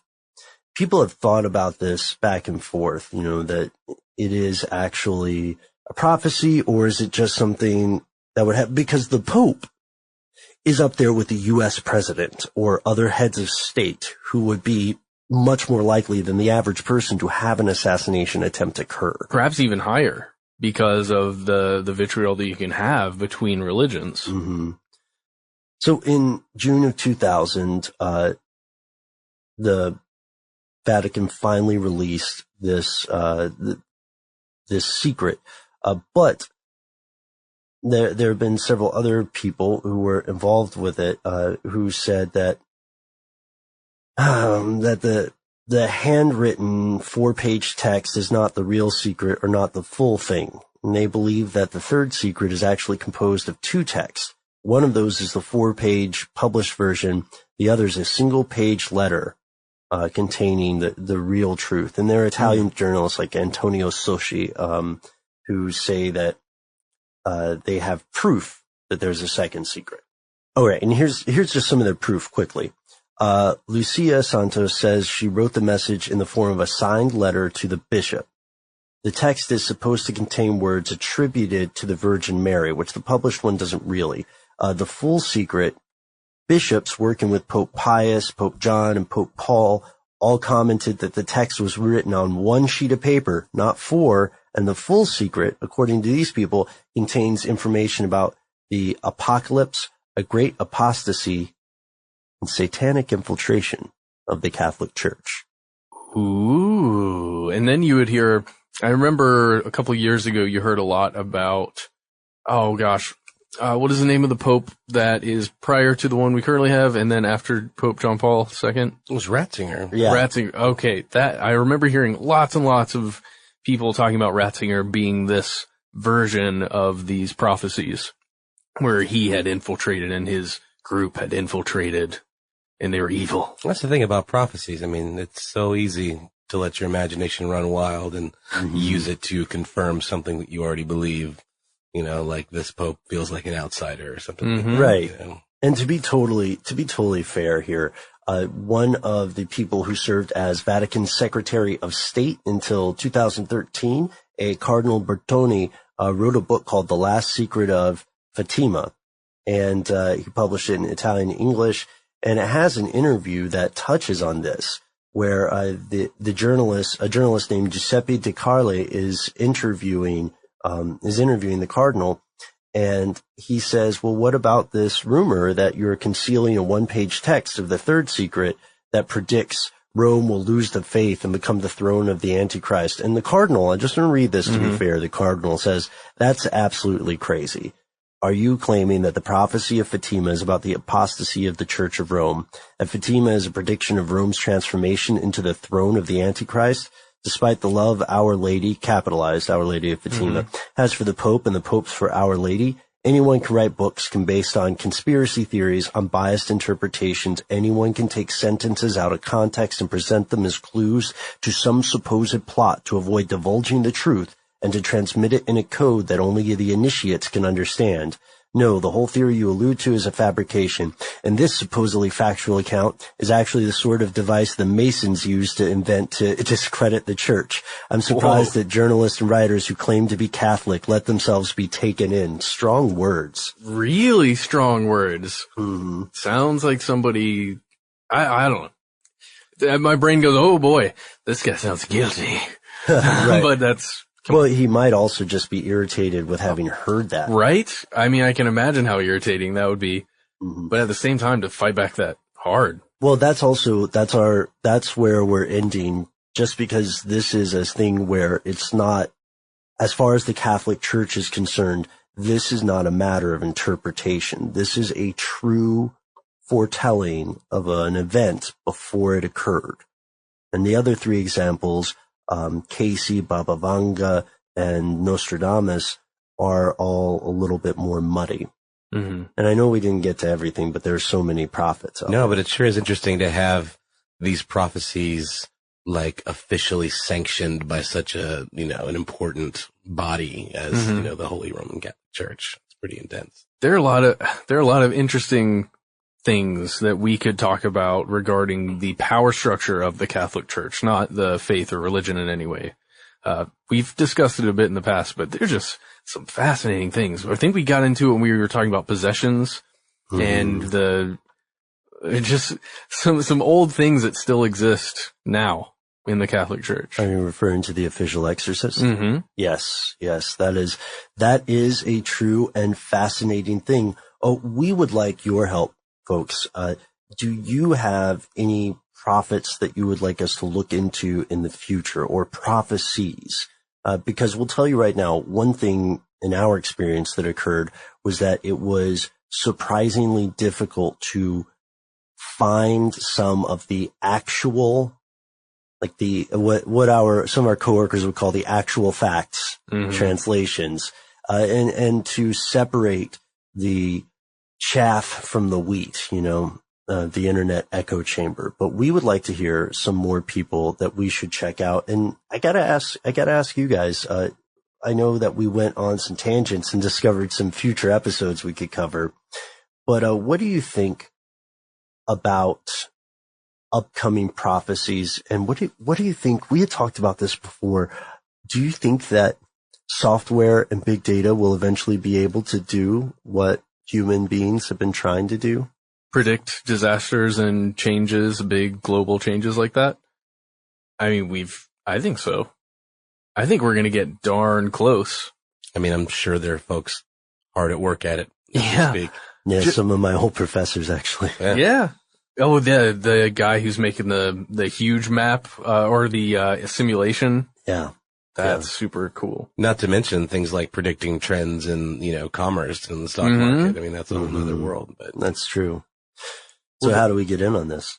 people have thought about this back and forth, that it is actually a prophecy, or is it just something that would happen? Because the Pope is up there with the U.S. president or other heads of state who would be much more likely than the average person to have an assassination attempt occur. Perhaps even higher because of the vitriol that you can have between religions. Mm-hmm. So in June of 2000, the Vatican finally released this secret, but there have been several other people who were involved with it who said that the handwritten 4-page text is not the real secret or not the full thing, and they believe that the third secret is actually composed of 2 texts. One of those is the 4-page published version. The other is a single-page letter containing the real truth. And there are Italian journalists like Antonio Socci who say that they have proof that there's a second secret. All right, and here's just some of their proof quickly. Lucia Santos says she wrote the message in the form of a signed letter to the bishop. The text is supposed to contain words attributed to the Virgin Mary, which the published one doesn't really. The full secret, bishops working with Pope Pius, Pope John, and Pope Paul all commented that the text was written on 1 sheet of paper, not 4, and the full secret, according to these people, contains information about the apocalypse, a great apostasy, and satanic infiltration of the Catholic Church. Ooh. And then you would hear, I remember a couple of years ago, you heard a lot about, what is the name of the Pope that is prior to the one we currently have and then after Pope John Paul II? It was Ratzinger. Yeah. Ratzinger. Okay. I remember hearing lots and lots of people talking about Ratzinger being this version of these prophecies where he had infiltrated and his group had infiltrated and they were evil. That's the thing about prophecies. I mean, it's so easy to let your imagination run wild and use it to confirm something that you already believe. You know, like this Pope feels like an outsider or something. Like that, right. You know? And to be totally fair here, one of the people who served as Vatican Secretary of State until 2013, a Cardinal Bertoni, wrote a book called The Last Secret of Fatima. And he published it in Italian and English. And it has an interview that touches on this, where a journalist named Giuseppe De Carle is interviewing the Cardinal, and he says, well, what about this rumor that you're concealing a 1-page text of the third secret that predicts Rome will lose the faith and become the throne of the Antichrist? And the Cardinal, I just want to read this to be fair, the Cardinal says, that's absolutely crazy. Are you claiming that the prophecy of Fatima is about the apostasy of the Church of Rome, and Fatima is a prediction of Rome's transformation into the throne of the Antichrist? Despite the love Our Lady, capitalized Our Lady of Fatima, has for the Pope and the Popes for Our Lady, anyone can write books based on conspiracy theories, on biased interpretations. Anyone can take sentences out of context and present them as clues to some supposed plot to avoid divulging the truth and to transmit it in a code that only the initiates can understand. No, the whole theory you allude to is a fabrication, and this supposedly factual account is actually the sort of device the Masons used to invent to discredit the church. I'm surprised that journalists and writers who claim to be Catholic let themselves be taken in. Strong words. Really strong words. Sounds like somebody, I don't know. My brain goes, oh boy, this guy sounds guilty. Right. But that's... Well, he might also just be irritated with having heard that. Right? I mean, I can imagine how irritating that would be. But at the same time, to fight back that hard. Well, that's where we're ending, just because this is a thing where it's not, as far as the Catholic Church is concerned, this is not a matter of interpretation. This is a true foretelling of an event before it occurred. And the other 3 examples, Cayce, Baba Vanga, and Nostradamus, are all a little bit more muddy. And I know we didn't get to everything, but there are so many prophets. No, but it sure is interesting to have these prophecies like officially sanctioned by such a, an important body as, the Holy Roman Catholic Church. It's pretty intense. There are a lot of interesting things that we could talk about regarding the power structure of the Catholic Church, not the faith or religion in any way. We've discussed it a bit in the past, but there's just some fascinating things. I think we got into it when we were talking about possessions and just some old things that still exist now in the Catholic Church. Are you referring to the official exorcist? Mm-hmm. Yes, that is a true and fascinating thing. Oh, we would like your help, folks. Do you have any prophets that you would like us to look into in the future, or prophecies? Because we'll tell you right now, one thing in our experience that occurred was that it was surprisingly difficult to find some of the actual, like some of our coworkers would call the actual facts translations, and to separate the chaff from the wheat, the internet echo chamber. But we would like to hear some more people that we should check out. And I gotta ask you guys, I know that we went on some tangents and discovered some future episodes we could cover, but what do you think about upcoming prophecies? And what do you think? We had talked about this before. Do you think that software and big data will eventually be able to do what human beings have been trying to do? Predict disasters and changes, big global changes like that? I mean, I think so. I think we're going to get darn close. I mean, I'm sure there are folks hard at work at it. Yeah. Yeah, some of my old professors, actually. Yeah. Oh, the guy who's making the huge map, or the simulation. Yeah. That's super cool. Not to mention things like predicting trends in, commerce and the stock market. I mean, that's a whole other world. But that's true. So how do we get in on this?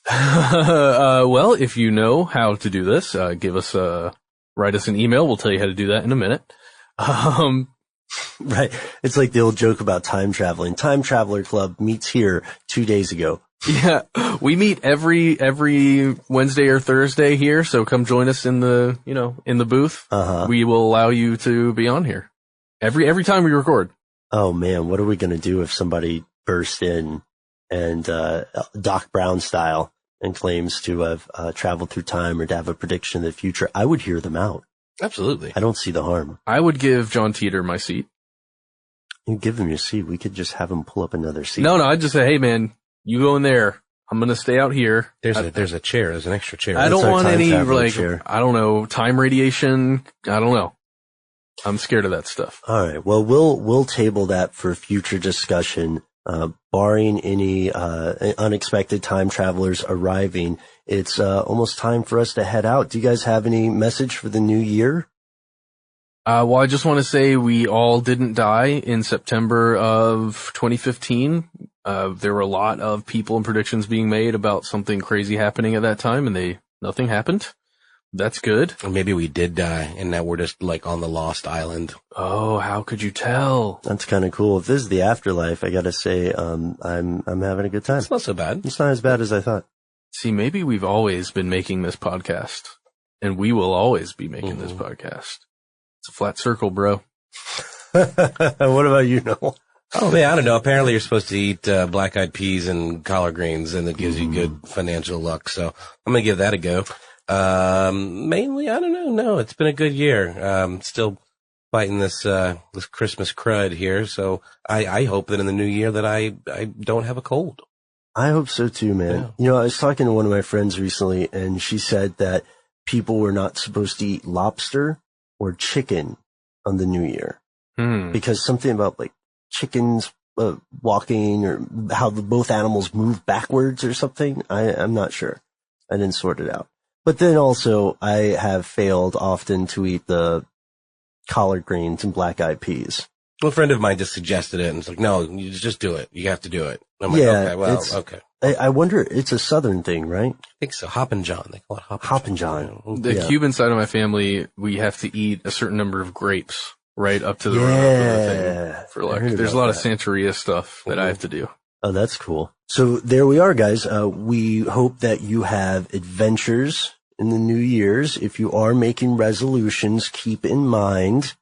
Well, if you know how to do this, write us an email. We'll tell you how to do that in a minute. Right. It's like the old joke about time traveling. Time Traveler Club meets here 2 days ago. Yeah, we meet every Wednesday or Thursday here, so come join us in the booth. We will allow you to be on here every time we record. Oh man, what are we going to do if somebody bursts in and Doc Brown style and claims to have traveled through time or to have a prediction of the future? I would hear them out. Absolutely. I don't see the harm. I would give John Teeter my seat. You give him your seat. We could just have him pull up another seat. No, I'd just say, hey man, you go in there. I'm going to stay out here. There's a chair. There's an extra chair. I don't want any, chair. I don't know, time radiation. I don't know. I'm scared of that stuff. All right. Well, we'll table that for future discussion. Barring any unexpected time travelers arriving, it's almost time for us to head out. Do you guys have any message for the new year? Well, I just want to say we all didn't die in September of 2015. There were a lot of people and predictions being made about something crazy happening at that time, and nothing happened. That's good. Or maybe we did die, and now we're just like on the lost island. Oh, how could you tell? That's kind of cool. If this is the afterlife, I gotta say, I'm having a good time. It's not so bad. It's not as bad as I thought. See, maybe we've always been making this podcast, and we will always be making this podcast. It's a flat circle, bro. What about you, Noel? Oh man, I don't know. Apparently you're supposed to eat black-eyed peas and collard greens, and it gives you good financial luck. So I'm going to give that a go. Mainly, I don't know. No, it's been a good year. Still fighting this Christmas crud here. So I hope that in the new year that I don't have a cold. I hope so too, man. Yeah. I was talking to one of my friends recently, and she said that people were not supposed to eat lobster or chicken on the new year because something about like chickens walking or how both animals move backwards or something. I'm not sure. I didn't sort it out. But then also I have failed often to eat the collard greens and black-eyed peas. Well, a friend of mine just suggested it, and it's like, no, you just do it. You have to do it. I'm like, yeah, okay, well, okay. I wonder, it's a Southern thing, right? I think so. Hoppin' John. They call it Hoppin' John. The Cuban side of my family, we have to eat a certain number of grapes right up to the thing. For like, there's a lot of Santeria stuff that I have to do. Oh, that's cool. So there we are, guys. We hope that you have adventures in the new year's. If you are making resolutions, keep in mind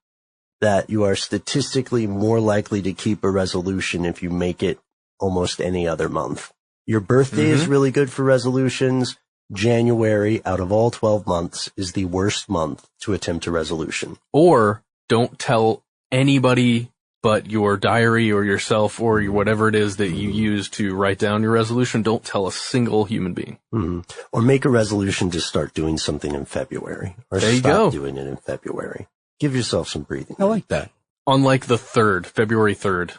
that you are statistically more likely to keep a resolution if you make it almost any other month. Your birthday is really good for resolutions. January, out of all 12 months, is the worst month to attempt a resolution. Or don't tell anybody but your diary or yourself or whatever it is that you use to write down your resolution, don't tell a single human being. Mm-hmm. Or make a resolution to start doing something in February. Or there you stop go. doing it in February. Give yourself some breathing. I like that. On like the 3rd, February 3rd.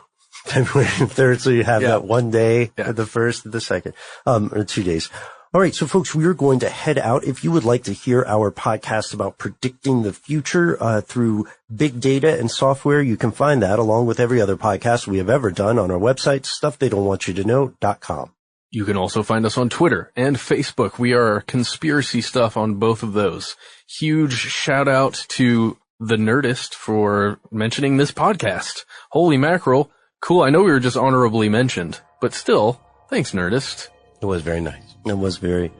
February 3rd, so you have that one day, Yeah. the 1st and the 2nd, or 2 days. All right, so folks, we are going to head out. If you would like to hear our podcast about predicting the future through big data and software, you can find that along with every other podcast we have ever done on our website, stufftheydon'twantyoutoKnow.com. You can also find us on Twitter and Facebook. We are conspiracy stuff on both of those. Huge shout out to the Nerdist for mentioning this podcast. Holy mackerel. Cool. I know we were just honorably mentioned, but still, thanks, Nerdist. It was very nice. It was very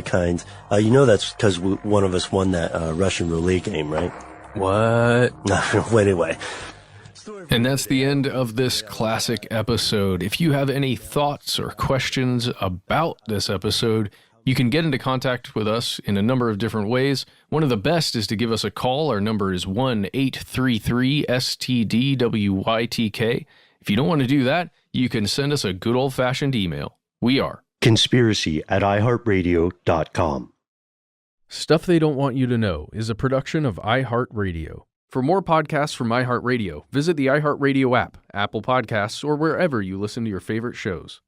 kind. You know that's because one of us won that Russian roulette game, right? What? No, anyway. And that's the end of this classic episode. If you have any thoughts or questions about this episode, you can get into contact with us in a number of different ways. One of the best is to give us a call. Our number is 1-833-STDWYTK. If you don't want to do that, you can send us a good old-fashioned email. We are conspiracy@iHeartRadio.com. Stuff They Don't Want You to Know is a production of iHeartRadio. For more podcasts from iHeartRadio, visit the iHeartRadio app, Apple Podcasts, or wherever you listen to your favorite shows.